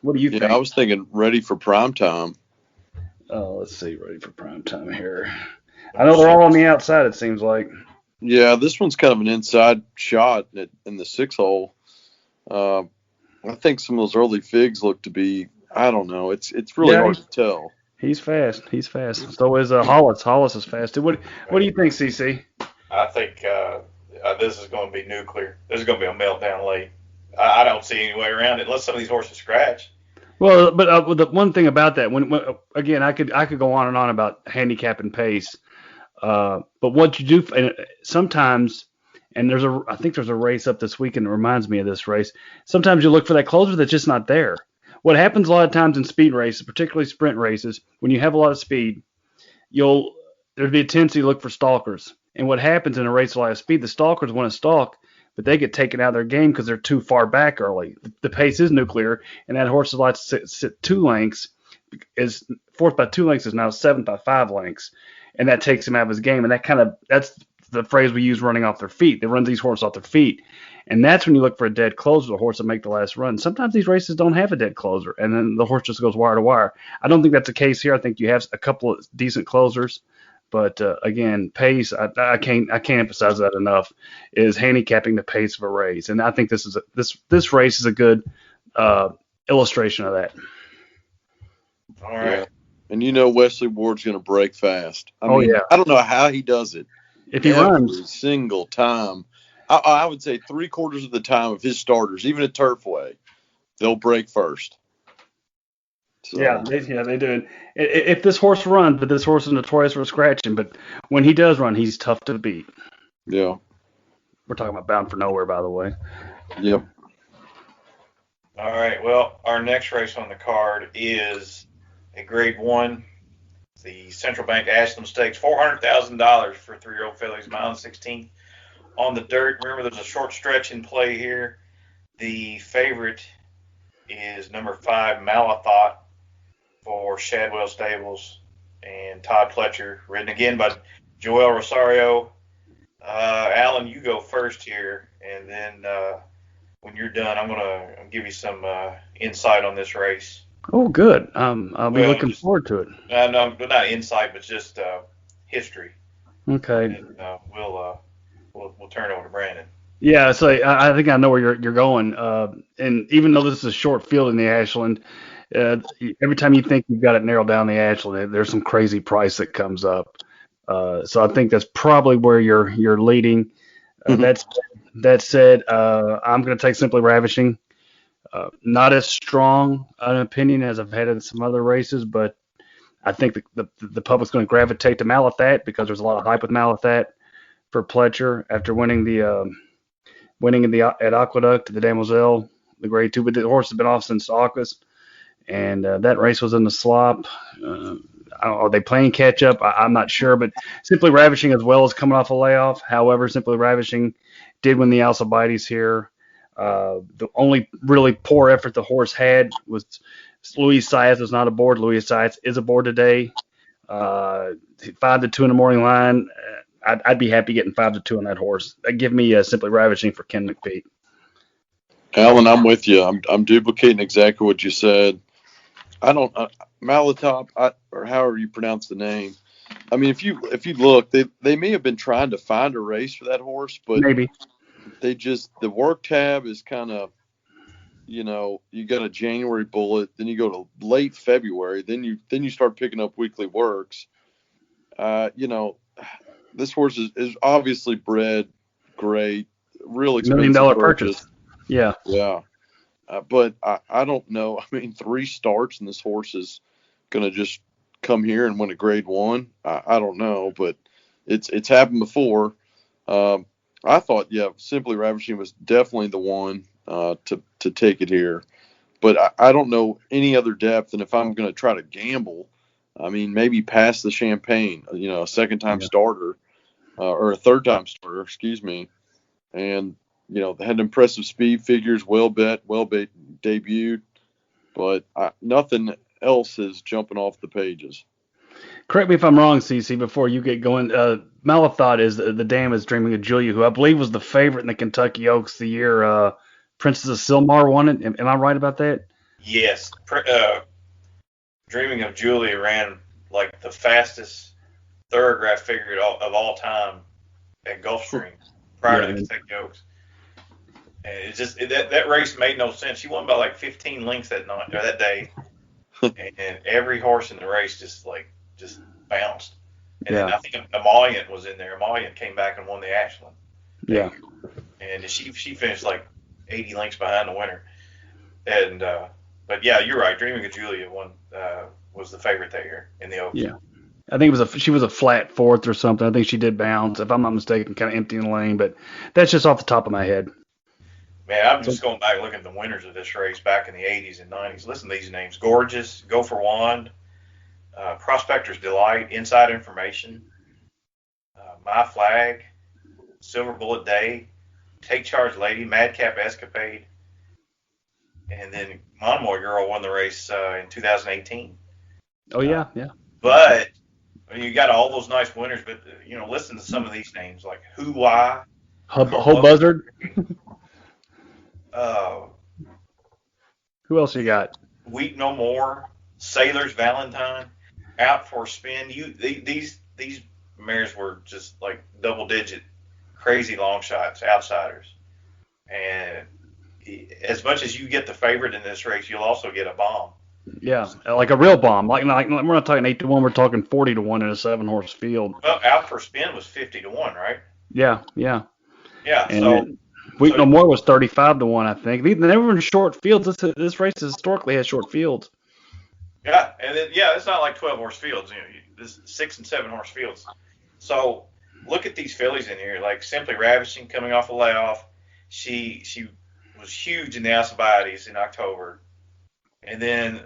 [SPEAKER 2] What do you think?
[SPEAKER 3] I was thinking Ready for Prime Time.
[SPEAKER 2] Oh, let's see. Ready for Prime Time here. I know they're all on the outside, it seems like.
[SPEAKER 3] Yeah, this one's kind of an inside shot in the 6-hole. I think some of those early figs look to be, I don't know. It's really hard to tell.
[SPEAKER 2] He's fast. So is Hollis. Hollis is fast too. What do you think, CC?
[SPEAKER 1] I think this is going to be nuclear. This is going to be a meltdown late. I don't see any way around it unless some of these horses scratch.
[SPEAKER 2] Well, but the one thing about that, when again, I could go on and on about handicap and pace. But what you do sometimes, and I think there's a race up this weekend that reminds me of this race. Sometimes you look for that closer that's just not there. What happens a lot of times in speed races, particularly sprint races, when you have a lot of speed, there'd be a tendency to look for stalkers. And what happens in a race with a lot of speed, the stalkers want to stalk, but they get taken out of their game because they're too far back early. The pace is nuclear, and that horse is allowed to sit 2 lengths. Is fourth by 2 lengths is now 7th by 5 lengths. And that takes him out of his game. And that's the phrase we use, running off their feet. They run these horses off their feet. And that's when you look for a dead closer, the horse that make the last run. Sometimes these races don't have a dead closer, and then the horse just goes wire to wire. I don't think that's the case here. I think you have a couple of decent closers. But again, pace, I can't emphasize that enough, is handicapping the pace of a race. And I think this race is a good illustration of that.
[SPEAKER 1] All right.
[SPEAKER 3] Yeah. And Wesley Ward's going to break fast. I don't know how he does it.
[SPEAKER 2] If he runs
[SPEAKER 3] every single time, I would say 3/4 of the time of his starters, even at Turfway, they'll break first. So.
[SPEAKER 2] Yeah, they do. If this horse runs, but this horse is notorious for scratching, but when he does run, he's tough to beat.
[SPEAKER 3] Yeah.
[SPEAKER 2] We're talking about Bound for Nowhere, by the way.
[SPEAKER 3] Yep.
[SPEAKER 1] All right. Well, our next race on the card is a Grade 1, the Central Bank Ashland Stakes, $400,000 for 3-year-old fillies, mile and 16 on the dirt. Remember, there's a short stretch in play here. The favorite is number 5, Malathot, for Shadwell Stables and Todd Pletcher, ridden again by Joel Rosario. Alan, you go first here, and then when you're done, I'm gonna give you some insight on this race.
[SPEAKER 2] Oh, good. I'll be looking forward to it.
[SPEAKER 1] No, not insight, but just history.
[SPEAKER 2] Okay.
[SPEAKER 1] And we'll turn it over to Brandon.
[SPEAKER 2] Yeah, so I think I know where you're going. And even though this is a short field in the Ashland, every time you think you've got it narrowed down the Ashland, there's some crazy price that comes up. So I think that's probably where you're leading. That said, I'm going to take Simply Ravishing. Not as strong an opinion as I've had in some other races, but I think the public's going to gravitate to Malathat because there's a lot of hype with Malathat for Pletcher after winning at Aqueduct, the Demoiselle, the Grade 2. But the horse has been off since August, and that race was in the slop. Are they playing catch up? I'm not sure, but Simply Ravishing as well as coming off a layoff. However, Simply Ravishing did win the Alcibiades here. The only really poor effort the horse had was Luis Saez was not aboard. Luis Saez is aboard today. 5-2 in the morning line. I'd be happy getting 5-2 on that horse. Give me Simply Ravishing for Ken McPeak.
[SPEAKER 3] Alan, I'm with you. I'm duplicating exactly what you said. I don't Malatop, or however you pronounce the name. I mean, if you look, they may have been trying to find a race for that horse, but
[SPEAKER 2] maybe
[SPEAKER 3] the work tab is kind of you know, you got a January bullet, then you go to late February, then you start picking up weekly works. You know, this horse is obviously bred great, real
[SPEAKER 2] $1 million
[SPEAKER 3] expensive
[SPEAKER 2] purchase. Yeah.
[SPEAKER 3] Yeah. But I don't know. I mean, 3 starts and this horse is going to just come here and win a grade 1. I don't know, but it's happened before. I thought, yeah, Simply Ravishing was definitely the one to take it here. But I don't know any other depth. And if I'm going to try to gamble, I mean, maybe pass the Champagne, you know, a second-time starter or a third-time starter, excuse me. And, you know, they had impressive speed figures, well debuted, but nothing else is jumping off the pages.
[SPEAKER 2] Correct me if I'm wrong, CC, before you get going. Malathot is the dam is Dreaming of Julia, who I believe was the favorite in the Kentucky Oaks the year Princess of Silmar won it. Am I right about that?
[SPEAKER 1] Yes. Dreaming of Julia ran like the fastest thoroughbred figure of all time at Gulfstream prior to the Kentucky Oaks. And it's just that race made no sense. She won by like 15 lengths that night or that day, and every horse in the race just bounced. And then I think Emollient was in there. Emollient came back and won the Ashland.
[SPEAKER 2] Yeah.
[SPEAKER 1] And she finished like 80 lengths behind the winner. And but yeah, you're right. Dreaming of Julia was the favorite that year in the Oaks.
[SPEAKER 2] Yeah. I think she was a flat fourth or something. I think she did bounce, if I'm not mistaken, kind of empty in the lane, but that's just off the top of my head.
[SPEAKER 1] Man, I'm just going back and looking at the winners of this race back in the 80s and 90s. Listen to these names: Gorgeous, Go for Wand, Prospector's Delight, Inside Information, My Flag, Silver Bullet Day, Take Charge Lady, Madcap Escapade, and then Monomoy Girl won the race in 2018.
[SPEAKER 2] Oh, yeah.
[SPEAKER 1] But you got all those nice winners, but, you know, listen to some of these names like Who Why,
[SPEAKER 2] Whole Buzzard. Who else you got?
[SPEAKER 1] Weep No More, Sailor's Valentine, Out for a Spin. These mares were just like double-digit, crazy long shots, outsiders. And as much as you get the favorite in this race, you'll also get a bomb.
[SPEAKER 2] Yeah, like a real bomb. Like we're not talking 8-1. We're talking 40-1 in a 7-horse field.
[SPEAKER 1] Well, Out for a Spin was 50-1, right?
[SPEAKER 2] Yeah.
[SPEAKER 1] And
[SPEAKER 2] Weep No More was 35-1, I think. They were in short fields. This race historically has short fields.
[SPEAKER 1] Yeah, and then, it's not like 12-horse fields. You know, this 6 and 7-horse fields. So look at these fillies in here, like Simply Ravishing coming off a layoff. She was huge in the Alcibiades in October, and then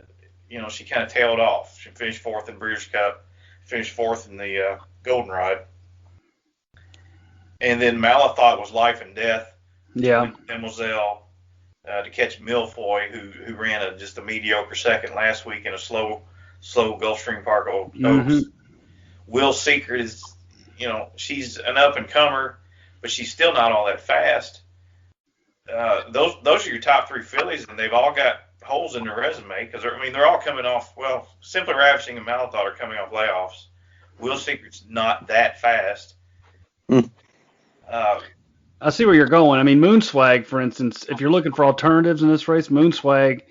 [SPEAKER 1] she kind of tailed off. She finished 4th in Breeders' Cup, finished 4th in the Goldenrod, and then Malathot was life and death.
[SPEAKER 2] Yeah.
[SPEAKER 1] Demoiselle to catch Milfoy, who ran just a mediocre second last week in a slow Gulfstream Park Oaks.
[SPEAKER 2] Mm-hmm.
[SPEAKER 1] Will Secret is, she's an up and comer, but she's still not all that fast. Those are your top 3 fillies, and they've all got holes in their resume because they're all coming off. Well, Simply Ravishing and Malathot are coming off layoffs. Will Secret's not that fast.
[SPEAKER 2] I see where you're going. I mean, Moonswag, for instance, if you're looking for alternatives in this race, Moonswag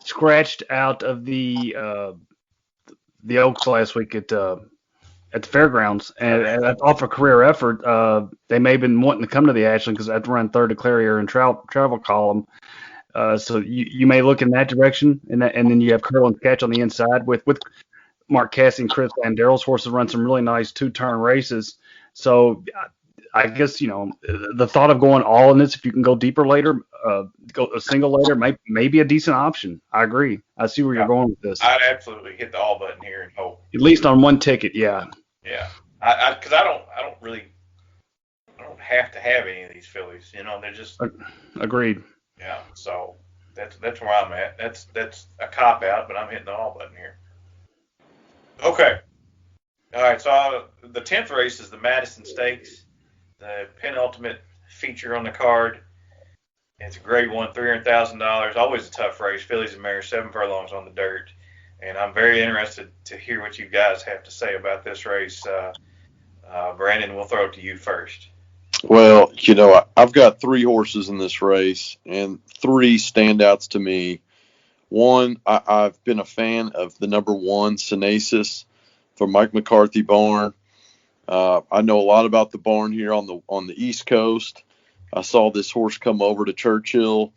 [SPEAKER 2] scratched out of the Oaks last week at the fairgrounds, and off a career effort. They may have been wanting to come to the Ashland because I've run 3rd to Clarier and travel column. So you may look in that direction, and then you have Curl and Sketch on the inside with Mark Cassie and Chris Landarell's horses run some really nice 2-turn races. So I guess, the thought of going all in this, if you can go deeper later, go a single later, may be a decent option. I agree. I see where you're going with this.
[SPEAKER 1] I'd absolutely hit the all button here and hope.
[SPEAKER 2] At least on one ticket, yeah.
[SPEAKER 1] Yeah. Because I don't have to have any of these fillies. They're just.
[SPEAKER 2] Agreed.
[SPEAKER 1] Yeah. So that's where I'm at. That's a cop out, but I'm hitting the all button here. Okay. All right. So the 10th race is the Madison Stakes. The penultimate feature on the card. It's a grade 1, $300,000. Always a tough race. Fillies and mares, 7 furlongs on the dirt. And I'm very interested to hear what you guys have to say about this race. Brandon, we'll throw it to you first.
[SPEAKER 3] Well, I've got 3 horses in this race, and 3 standouts to me. One, I've been a fan of the number 1, Synesis, from Mike McCarthy barn. I know a lot about the barn here on the East Coast. I saw this horse come over to Churchill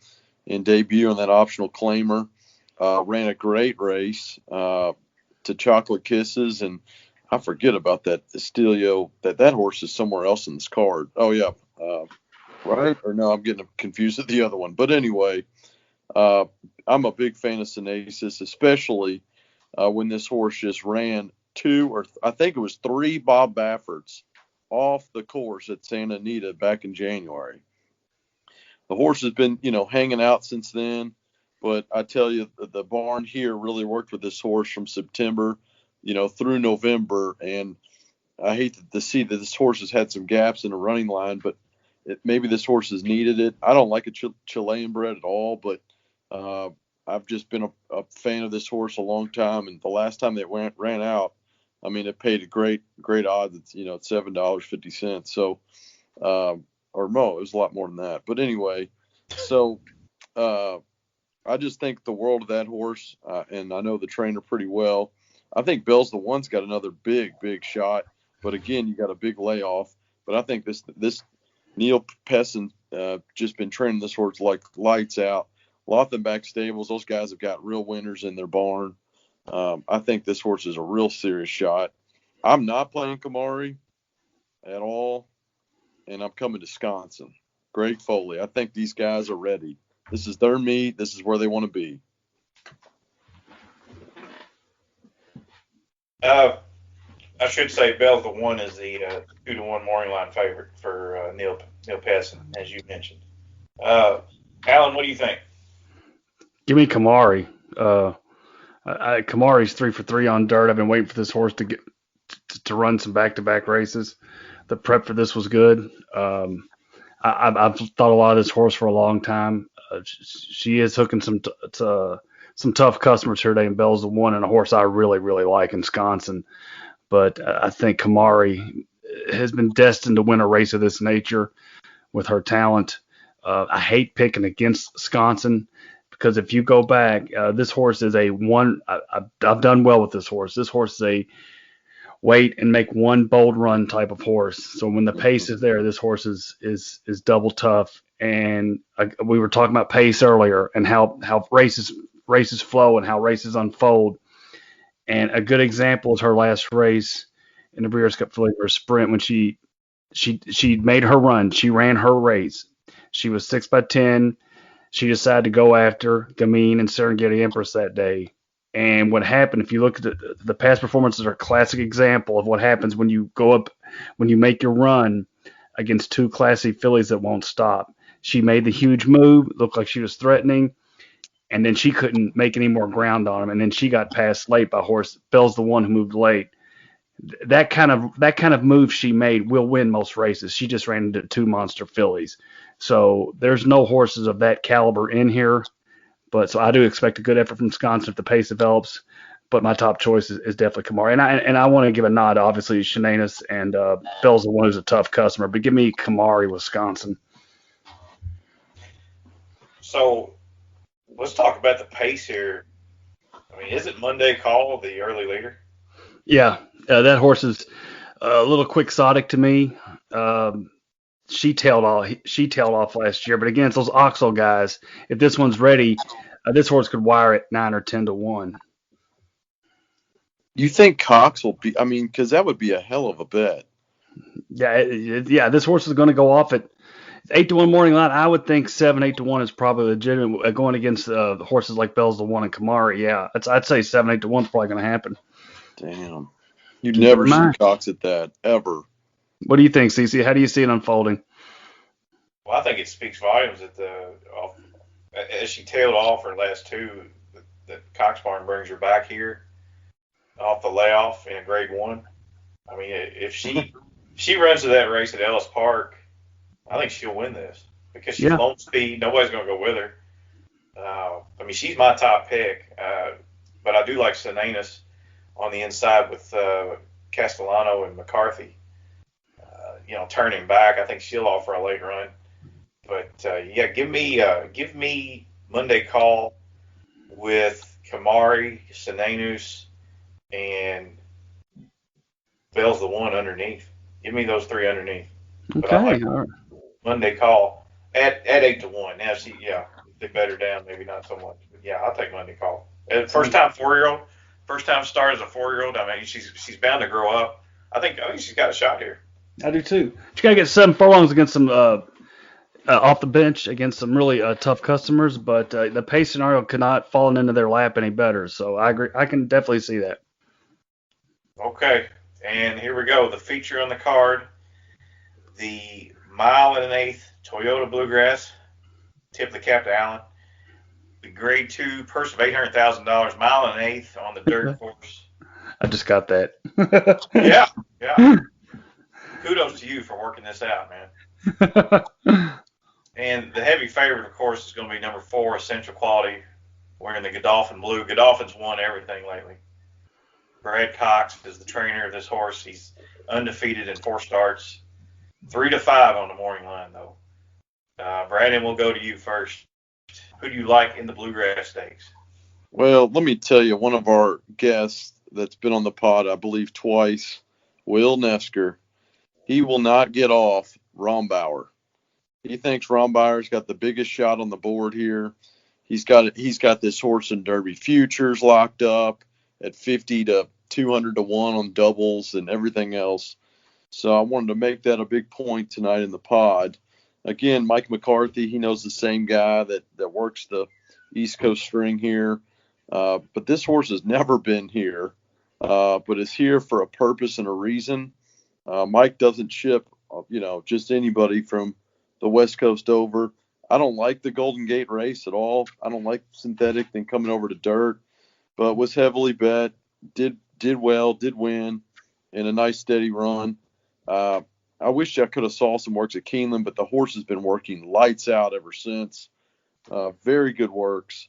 [SPEAKER 3] and debut on that optional claimer. Ran a great race to Chocolate Kisses, and I forget about that Estelio. That horse is somewhere else in this card. Oh yeah, right? Or no, I'm getting confused with the other one. But anyway, I'm a big fan of Synesis, especially when this horse just ran 2 or I think it was 3 Bob Bafferts off the course at Santa Anita back in January. The horse has been, hanging out since then, but I tell you, the barn here really worked with this horse from September, through November, and I hate to see that this horse has had some gaps in the running line, but maybe this horse has needed it. I don't like a Chilean bred at all, but I've just been a fan of this horse a long time, and the last time they ran out, I mean, it paid a great odds. It's $7.50. So, or no, it was a lot more than that. But anyway, so I just think the world of that horse, and I know the trainer pretty well. I think Bell's the One's got another big shot, but again, you got a big layoff. But I think this Neil Pessin just been training this horse like lights out. Lothenbach Stables, those guys have got real winners in their barn. I think this horse is a real serious shot. I'm not playing Kamari at all, and I'm coming to Wisconsin. Greg Foley. I think these guys are ready. This is their meet. This is where they want to be.
[SPEAKER 1] I should say Bell's the One is the 2-1 morning line favorite for Neil Pessin, as you mentioned. Alan, what do you think?
[SPEAKER 2] Give me Kamari. Kamari's 3 for 3 on dirt. I've been waiting for this horse to run some back-to-back races. The prep for this was good. I've thought a lot of this horse for a long time. She is hooking some tough customers here today, and Bell's the One, and a horse I really, really like in Wisconsin. But I think Kamari has been destined to win a race of this nature with her talent. I hate picking against Wisconsin because if you go back, this horse is I've done well with this horse. This horse is a wait and make one bold run type of horse. So when the pace is there, this horse is double tough. And we were talking about pace earlier and how races flow and how races unfold. And a good example is her last race in the Breeders' Cup Filly Sprint when she made her run. She ran her race. She was 6x10. She decided to go after Gamine and Serengeti Empress that day. And what happened, if you look at the past performances, are a classic example of what happens when you make your run against 2 classy fillies that won't stop. She made the huge move, looked like she was threatening, and then she couldn't make any more ground on him. And then she got passed late by horse. Bell's the One who moved late. That kind of move she made will win most races. She just ran into 2 monster fillies. So there's no horses of that caliber in here. But so I do expect a good effort from Wisconsin if the pace develops. But my top choice is definitely Kamari. And I want to give a nod, obviously, to Shananis and Bell's the One who's a tough customer. But give me Kamari, Wisconsin.
[SPEAKER 1] So let's talk about the pace here. I mean, is it Monday Call the early leader?
[SPEAKER 2] Yeah, that horse is a little quixotic to me. She tailed off last year, but against those Oxel guys, if this one's ready, this horse could wire it 9 or 10 to 1.
[SPEAKER 3] You think Cox will be? I mean, because that would be a hell of a bet.
[SPEAKER 2] Yeah, this horse is going to go off at 8 to 1 morning line. I would think 7, 8 to 1 is probably legitimate going against the horses like Bell's the One and Kamari. Yeah, I'd say 7, 8 to 1 is probably going to happen.
[SPEAKER 3] Damn, you'd never see Cox at that ever.
[SPEAKER 2] What do you think, CC? How do you see it unfolding?
[SPEAKER 1] Well, I think it speaks volumes that as she tailed off her last 2, that Cox Barn brings her back here off the layoff in a Grade 1. I mean, if she runs to that race at Ellis Park, I think she'll win this because she's low speed. Nobody's going to go with her. I mean, she's my top pick, but I do like Synesis on the inside with Castellano and McCarthy. turn him back. I think she'll offer a late run. But yeah, give me Monday call with Kamari, Sinanus, and Bell's the one underneath. Give me those three underneath. But I
[SPEAKER 2] Okay.
[SPEAKER 1] like
[SPEAKER 2] All right.
[SPEAKER 1] Monday call at 8-1. Now she a bit better down, maybe not so much. But yeah, I'll take Monday call. And first time 4-year-old, first time start as a 4-year-old. I mean, she's bound to grow up. I think she's got a shot here.
[SPEAKER 2] I do too. You got to get 7 furlongs against some off the bench against some really tough customers, but the pace scenario could not fall into their lap any better. So I agree. I can definitely see that.
[SPEAKER 1] Okay, and here we go. The feature on the card, the 1 1/8 Toyota Bluegrass. Tip the cap to Allen. The Grade 2 purse of $800,000, 1 1/8 on the dirt course.
[SPEAKER 2] I just got that.
[SPEAKER 1] Yeah. Kudos to you for working this out, man. And the heavy favorite, of course, is going to be number 4, Essential Quality, wearing the Godolphin blue. Godolphin's won everything lately. Brad Cox is the trainer of this horse. He's undefeated in 4 starts. 3-5 on the morning line, though. Brandon, we'll go to you first. Who do you like in the Bluegrass Stakes?
[SPEAKER 3] Well, let me tell you, one of our guests that's been on the pod, I believe twice, Will Nefsker, he will not get off Rombauer. He thinks Rombauer's got the biggest shot on the board here. He's got this horse in Derby Futures locked up at 50 to 200 to 1 on doubles and everything else. So I wanted to make that a big point tonight in the pod. Again, Mike McCarthy, he knows the same guy that works the East Coast string here. But this horse has never been here, but is here for a purpose and a reason. Mike doesn't ship, just anybody from the West Coast over. I don't like the Golden Gate race at all. I don't like synthetic thing coming over to dirt, but was heavily bet, did well, did win in a nice steady run. I wish I could have saw some works at Keeneland, but the horse has been working lights out ever since. Very good works.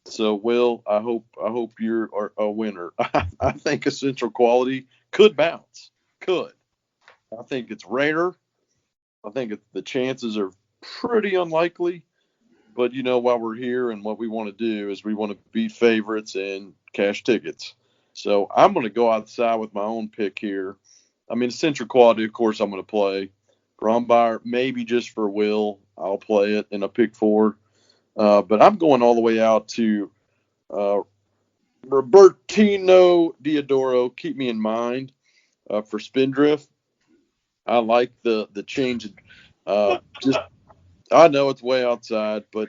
[SPEAKER 3] So, Will, I hope you're a winner. I think Essential Quality could bounce. Could. I think it's rare. I think the chances are pretty unlikely. But, while we're here and what we want to do is we want to beat favorites and cash tickets. So I'm going to go outside with my own pick here. I mean, Essential Quality, of course, I'm going to play. Grombayer, maybe just for Will, I'll split it in a pick 4. But I'm going all the way out to Robertino Diodoro. Keep me in mind for Spindrift. I like the change. Just I know it's way outside, but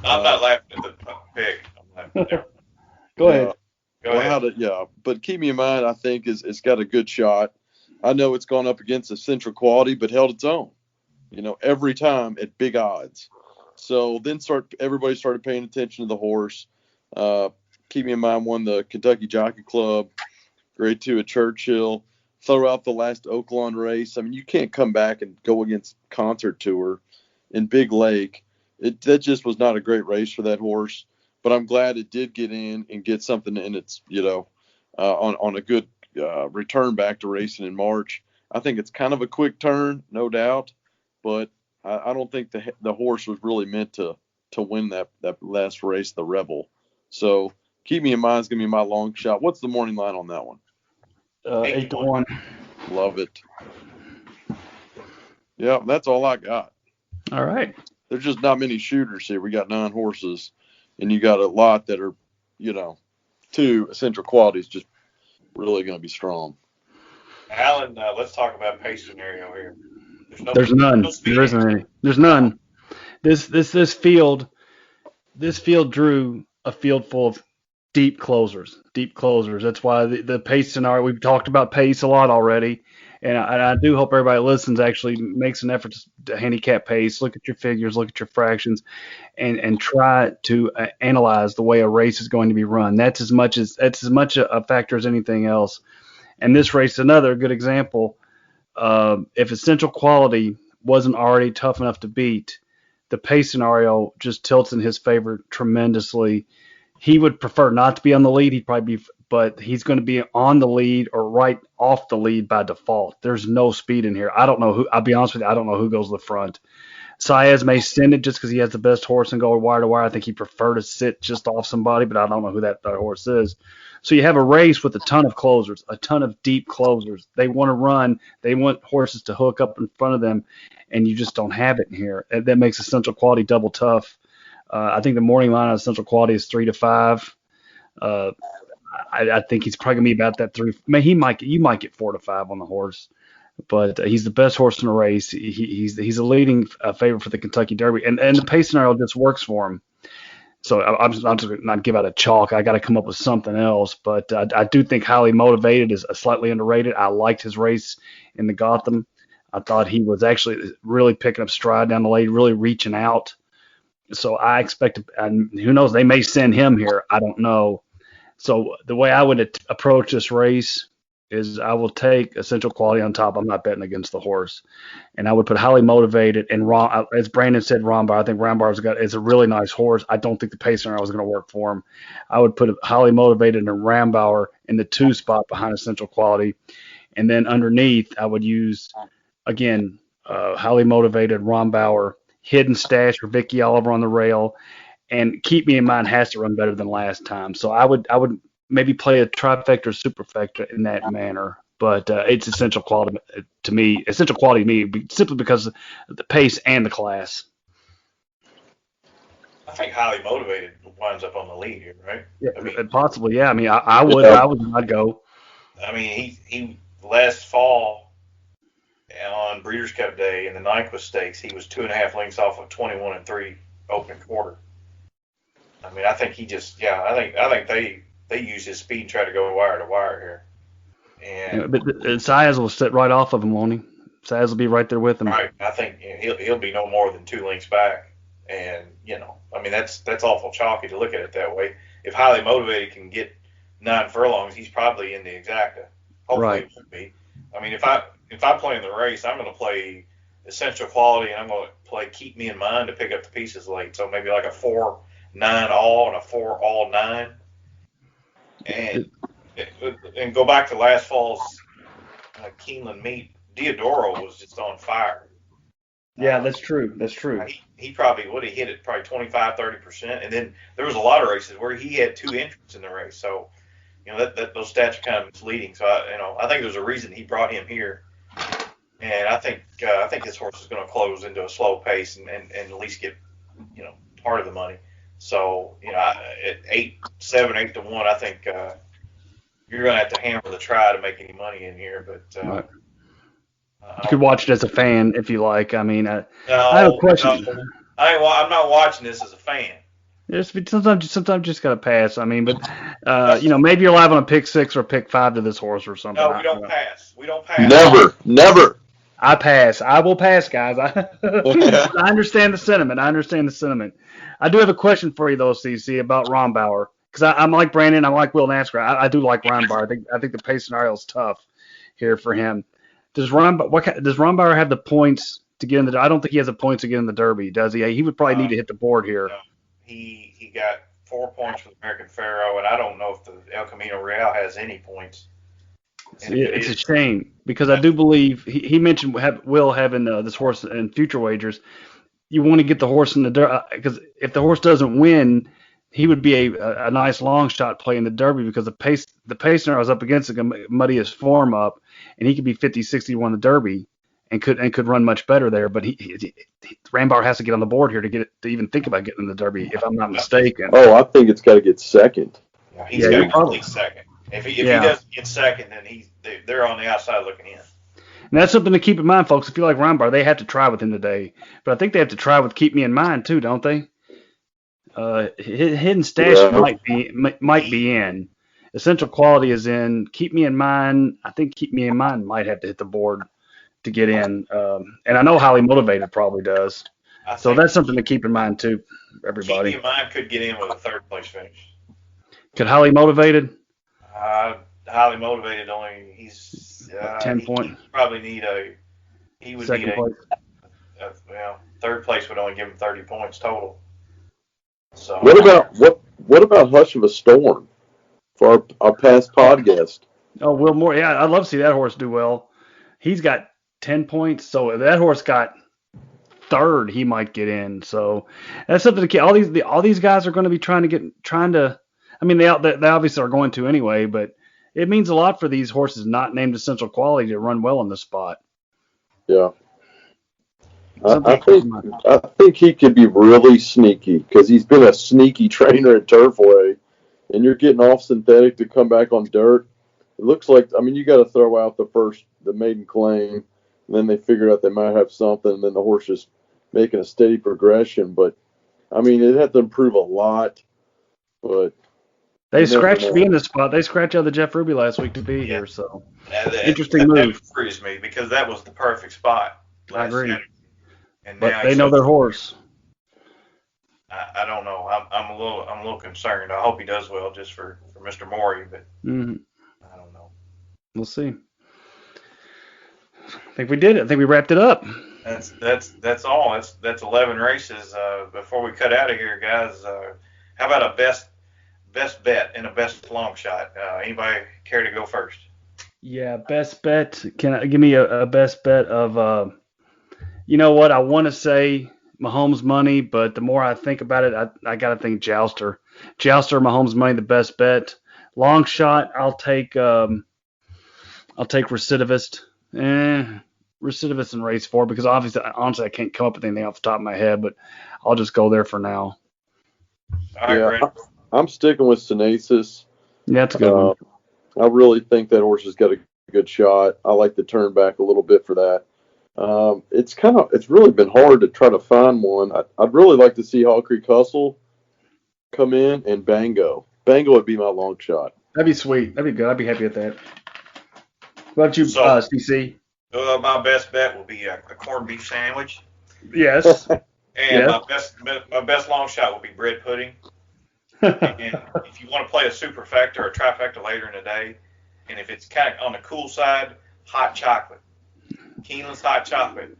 [SPEAKER 1] I'm not laughing at the pick. I'm laughing at
[SPEAKER 2] Go ahead.
[SPEAKER 1] Go ahead.
[SPEAKER 3] But keep me in mind. I think it's got a good shot. I know it's gone up against Essential Quality, but held its own. Every time at big odds. So then everybody started paying attention to the horse. Keep me in mind, won the Kentucky Jockey Club, Grade 2 at Churchill. Throw out the last Oaklawn race. I mean, you can't come back and go against Concert Tour in Big Lake. That just was not a great race for that horse. But I'm glad it did get in and get something in its, on a good return back to racing in March. I think it's kind of a quick turn, no doubt, but I don't think the horse was really meant to win that last race, the Rebel. So keep me in mind, it's going to be my long shot. What's the morning line on that one?
[SPEAKER 2] 8-1.
[SPEAKER 3] Love it. Yeah, that's all I got.
[SPEAKER 2] All right.
[SPEAKER 3] There's just not many shooters here. We got 9 horses, and you got a lot that are, 2 Essential Qualities just really going to be strong.
[SPEAKER 1] Alan, let's talk about pace scenario here.
[SPEAKER 2] There's none. There isn't any. There's none. This field drew a field full of deep closers. That's why the pace scenario, we've talked about pace a lot already, and I do hope everybody listens actually makes an effort to handicap pace, look at your figures, look at your fractions, and try to analyze the way a race is going to be run. That's as much a factor as anything else. And this race is another good example. If Essential Quality wasn't already tough enough to beat, the pace scenario just tilts in his favor tremendously. He would prefer not to be on the lead. He'd probably be but he's going to be on the lead or right off the lead by default. There's no speed in here. I don't know who. I'll be honest with you. I don't know who goes to the front. Saez may send it just because he has the best horse and go wire to wire. I think he prefer to sit just off somebody, but I don't know who that horse is. So you have a race with a ton of closers, a ton of deep closers. They want to run. They want horses to hook up in front of them, and you just don't have it in here. And that makes Essential Quality double tough. I think the morning line on Essential Quality is 3-5. I think he's probably gonna be about that 3. I mean, you might get 4-5 on the horse, but he's the best horse in the race. He's a leading favorite for the Kentucky Derby, and the pace scenario just works for him. So I'm just gonna not give out a chalk. I got to come up with something else, but I do think Highly Motivated is slightly underrated. I liked his race in the Gotham. I thought he was actually really picking up stride down the lane, really reaching out. So I expect, and who knows, they may send him here. I don't know. So the way I would approach this race is I will take Essential Quality on top. I'm not betting against the horse. And I would put Highly Motivated and as Brandon said, Rombar. I think Rombar's is a really nice horse. I don't think the pace center was going to work for him. I would put Highly Motivated and Rambauer in the 2 spot behind Essential Quality. And then underneath, I would use, again, Highly Motivated, Rambauer, Hidden Stash for Vicky Oliver on the rail, and Keep Me in Mind has to run better than last time. So I would maybe play a trifecta or superfecta in that manner. But it's Essential Quality to me. Essential Quality to me simply because of the pace and the class.
[SPEAKER 1] I think Highly Motivated winds up on the lead here, right?
[SPEAKER 2] Yeah, I mean, possibly. Yeah. I mean, I would. I'd go.
[SPEAKER 1] I mean, he last fall on Breeders' Cup Day in the Nyquist Stakes, he was 2.5 lengths off of 21-3 opening quarter. I mean, I think he just, I think they use his speed and try to go wire to wire here. And
[SPEAKER 2] but Saez will sit right off of him, won't he? Saez will be right there with him.
[SPEAKER 1] Right. I think he'll be no more than 2 lengths back. And, I mean, that's awful chalky to look at it that way. If Highly Motivated can get 9 furlongs, he's probably in the exacta. Hopefully it won't be. I mean, if I play in the race, I'm going to play Essential Quality, and I'm going to play Keep Me in Mind to pick up the pieces late. So maybe like a 4-9 all and a 4 all 9. And go back to last fall's Keeneland meet. Diodoro was just on fire.
[SPEAKER 2] Yeah, that's true. That's true.
[SPEAKER 1] He probably would have hit it probably 25-30%. And then there was a lot of races where he had 2 entrants in the race. So, that those stats are kind of misleading. So, I think there's a reason he brought him here. And I think this horse is going to close into a slow pace and at least get, part of the money. So, at 8-7, 8-1, I think you're going to have to hammer the try to make any money in here. But
[SPEAKER 2] right. You could watch it as a fan if you like. I mean, I have a question.
[SPEAKER 1] No, I'm not watching this as a fan.
[SPEAKER 2] Sometimes you just got to pass. I mean, but, maybe you're live on a pick 6 or pick 5 to this horse or something.
[SPEAKER 1] No, we don't pass. We don't pass.
[SPEAKER 3] Never.
[SPEAKER 2] I pass. I will pass, guys. I understand the sentiment. I do have a question for you, though, CC, about Rambauer. Because I'm like Brandon. I'm like Will Nasker. I do like Rambauer. I think the pace scenario is tough here for him. Does Rambauer have the points to get in the? I don't think he has the points to get in the Derby, does he? He would probably need to hit the board here.
[SPEAKER 1] No. He got 4 points for the American Pharaoh, and I don't know if the El Camino Real has any points.
[SPEAKER 2] It's a shame because I do believe he mentioned Will having this horse in future wagers. You want to get the horse in the Derby because if the horse doesn't win, he would be a nice long shot play in the Derby because the pace scenario is up against him, muddy his form up, and he could be 50-60 to win the Derby and could run much better there. But Rambauer has to get on the board here to even think about getting in the Derby, if I'm not mistaken.
[SPEAKER 3] Oh, I think it's got to get second.
[SPEAKER 1] Yeah, he's got to get at least second. If he doesn't get second, then they're on the outside looking in.
[SPEAKER 2] And that's something to keep in mind, folks. If you like Rambauer, they have to try with him today. But I think they have to try with Keep Me in Mind too, don't they? Hidden Stash might be in. Essential Quality is in. Keep Me in Mind. I think Keep Me in Mind might have to hit the board to get in. And I know Highly Motivated probably does. So that's something to keep in mind too, everybody.
[SPEAKER 1] Keep Me in Mind could get in with a 3rd place finish.
[SPEAKER 2] Could Highly Motivated?
[SPEAKER 1] Highly Motivated only he's
[SPEAKER 2] 10 points.
[SPEAKER 1] Probably need he would
[SPEAKER 2] second
[SPEAKER 1] need
[SPEAKER 2] place.
[SPEAKER 1] 3rd place would only give him 30 points total. So
[SPEAKER 3] what about Hush of a Storm? for our past podcast.
[SPEAKER 2] Oh, Will Moore. Yeah, I'd love to see that horse do well. He's got 10 points, so if that horse got third, he might get in. So that's something to all these guys are going to be trying to. I mean, they obviously are going to anyway, but it means a lot for these horses not named Essential Quality to run well in the spot.
[SPEAKER 3] Yeah. I think he could be really sneaky because he's been a sneaky trainer at Turfway, and you're getting off synthetic to come back on dirt. It looks like, I mean, you got to throw out the maiden claim, and then they figured out they might have something, and then the horse is making a steady progression. But I mean, it had to improve a lot. But
[SPEAKER 2] they scratched me in the spot. They scratched out the Jeff Ruby last week to be here, so interesting move.
[SPEAKER 1] That frees me because that was the perfect spot.
[SPEAKER 2] I agree.
[SPEAKER 1] And
[SPEAKER 2] but they know their horse.
[SPEAKER 1] I don't know. I'm a little concerned. I hope he does well just for Mr. Morey, but I don't know.
[SPEAKER 2] We'll see. I think we did it. I think we wrapped it up.
[SPEAKER 1] That's all. That's 11 races. Before we cut out of here, guys, how about a best bet and a best long shot? Anybody care to go first?
[SPEAKER 2] Yeah, best bet. Give me a best bet of you know what? I want to say Mahomes money, but the more I think about it, I got to think Jouster. Jouster, Mahomes money, the best bet. Long shot, I'll take Recidivist. Recidivist in race 4 because honestly, I can't come up with anything off the top of my head, but I'll just go there for now.
[SPEAKER 1] All right,
[SPEAKER 3] yeah, I'm sticking with Synesis.
[SPEAKER 2] Yeah, that's a good one.
[SPEAKER 3] I really think that horse has got a good shot. I like to turn back a little bit for that. It's really been hard to try to find one. I'd really like to see Hall Creek Hustle come in and Bango. Bango would be my long shot.
[SPEAKER 2] That'd be sweet. That'd be good. I'd be happy with that. What about you, CC?
[SPEAKER 1] My best bet will be a corned beef sandwich.
[SPEAKER 2] Yes.
[SPEAKER 1] And
[SPEAKER 2] yes.
[SPEAKER 1] my best long shot will be bread pudding. And if you want to play a superfecta or a trifecta later in the day, and if it's kind of on the cool side, hot chocolate. Keeneland's hot chocolate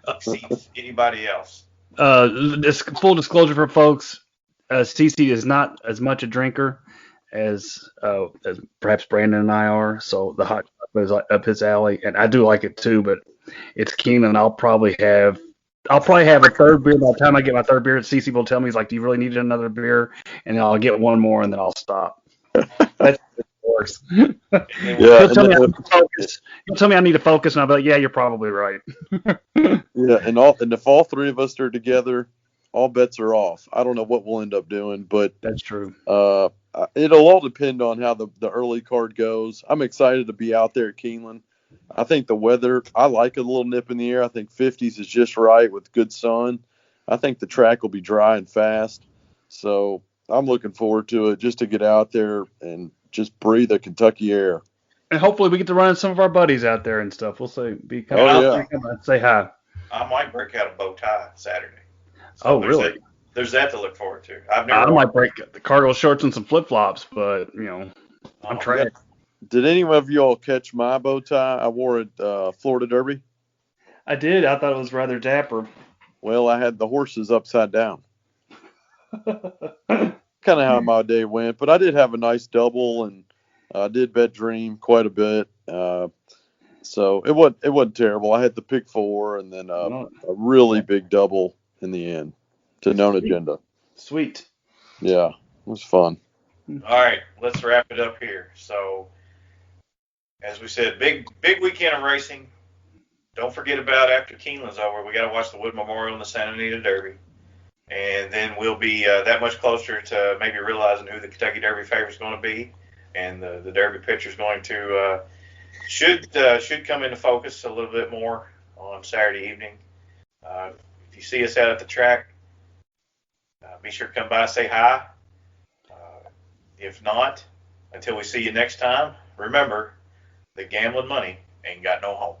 [SPEAKER 1] exceeds anybody else.
[SPEAKER 2] This full disclosure for folks, CC is not as much a drinker as perhaps Brandon and I are, so the hot chocolate is up his alley, and I do like it too. But it's Keeneland. I'll probably have a third beer by the time I get my third beer. CC will tell me, he's like, "Do you really need another beer?" And then I'll get one more, and then I'll stop. That's works. He'll tell me I need to focus. He'll tell me I need to focus, and I'll be like, "Yeah, you're probably right."
[SPEAKER 3] Yeah, and if all three of us are together, all bets are off. I don't know what we'll end up doing, but
[SPEAKER 2] that's true.
[SPEAKER 3] It'll all depend on how the early card goes. I'm excited to be out there at Keeneland. I think the weather, I like a little nip in the air. I think 50s is just right with good sun. I think the track will be dry and fast. So I'm looking forward to it, just to get out there and just breathe the Kentucky air.
[SPEAKER 2] And hopefully we get to run some of our buddies out there and stuff. We'll say, say hi.
[SPEAKER 1] I might break out a bow tie Saturday.
[SPEAKER 2] So really?
[SPEAKER 1] There's that to look forward to.
[SPEAKER 2] I might break the cargo shorts and some flip flops, but I'm trying.
[SPEAKER 3] Did any of you all catch my bow tie? I wore it Florida Derby.
[SPEAKER 2] I did. I thought it was rather dapper.
[SPEAKER 3] Well, I had the horses upside down. Kind of how my day went, but I did have a nice double, and I did bet Dream quite a bit. So it wasn't terrible. I had the pick 4 and then a really big double in the end to known agenda.
[SPEAKER 2] Sweet.
[SPEAKER 3] Yeah, it was fun.
[SPEAKER 1] All right, let's wrap it up here. So, as we said, big weekend of racing. Don't forget about after Keeneland's over, we got to watch the Wood Memorial and the Santa Anita Derby. And then we'll be that much closer to maybe realizing who the Kentucky Derby favorite is going to be. And the Derby picture is going to should come into focus a little bit more on Saturday evening. If you see us out at the track, be sure to come by and say hi. If not, until we see you next time, remember, the gambling money ain't got no home.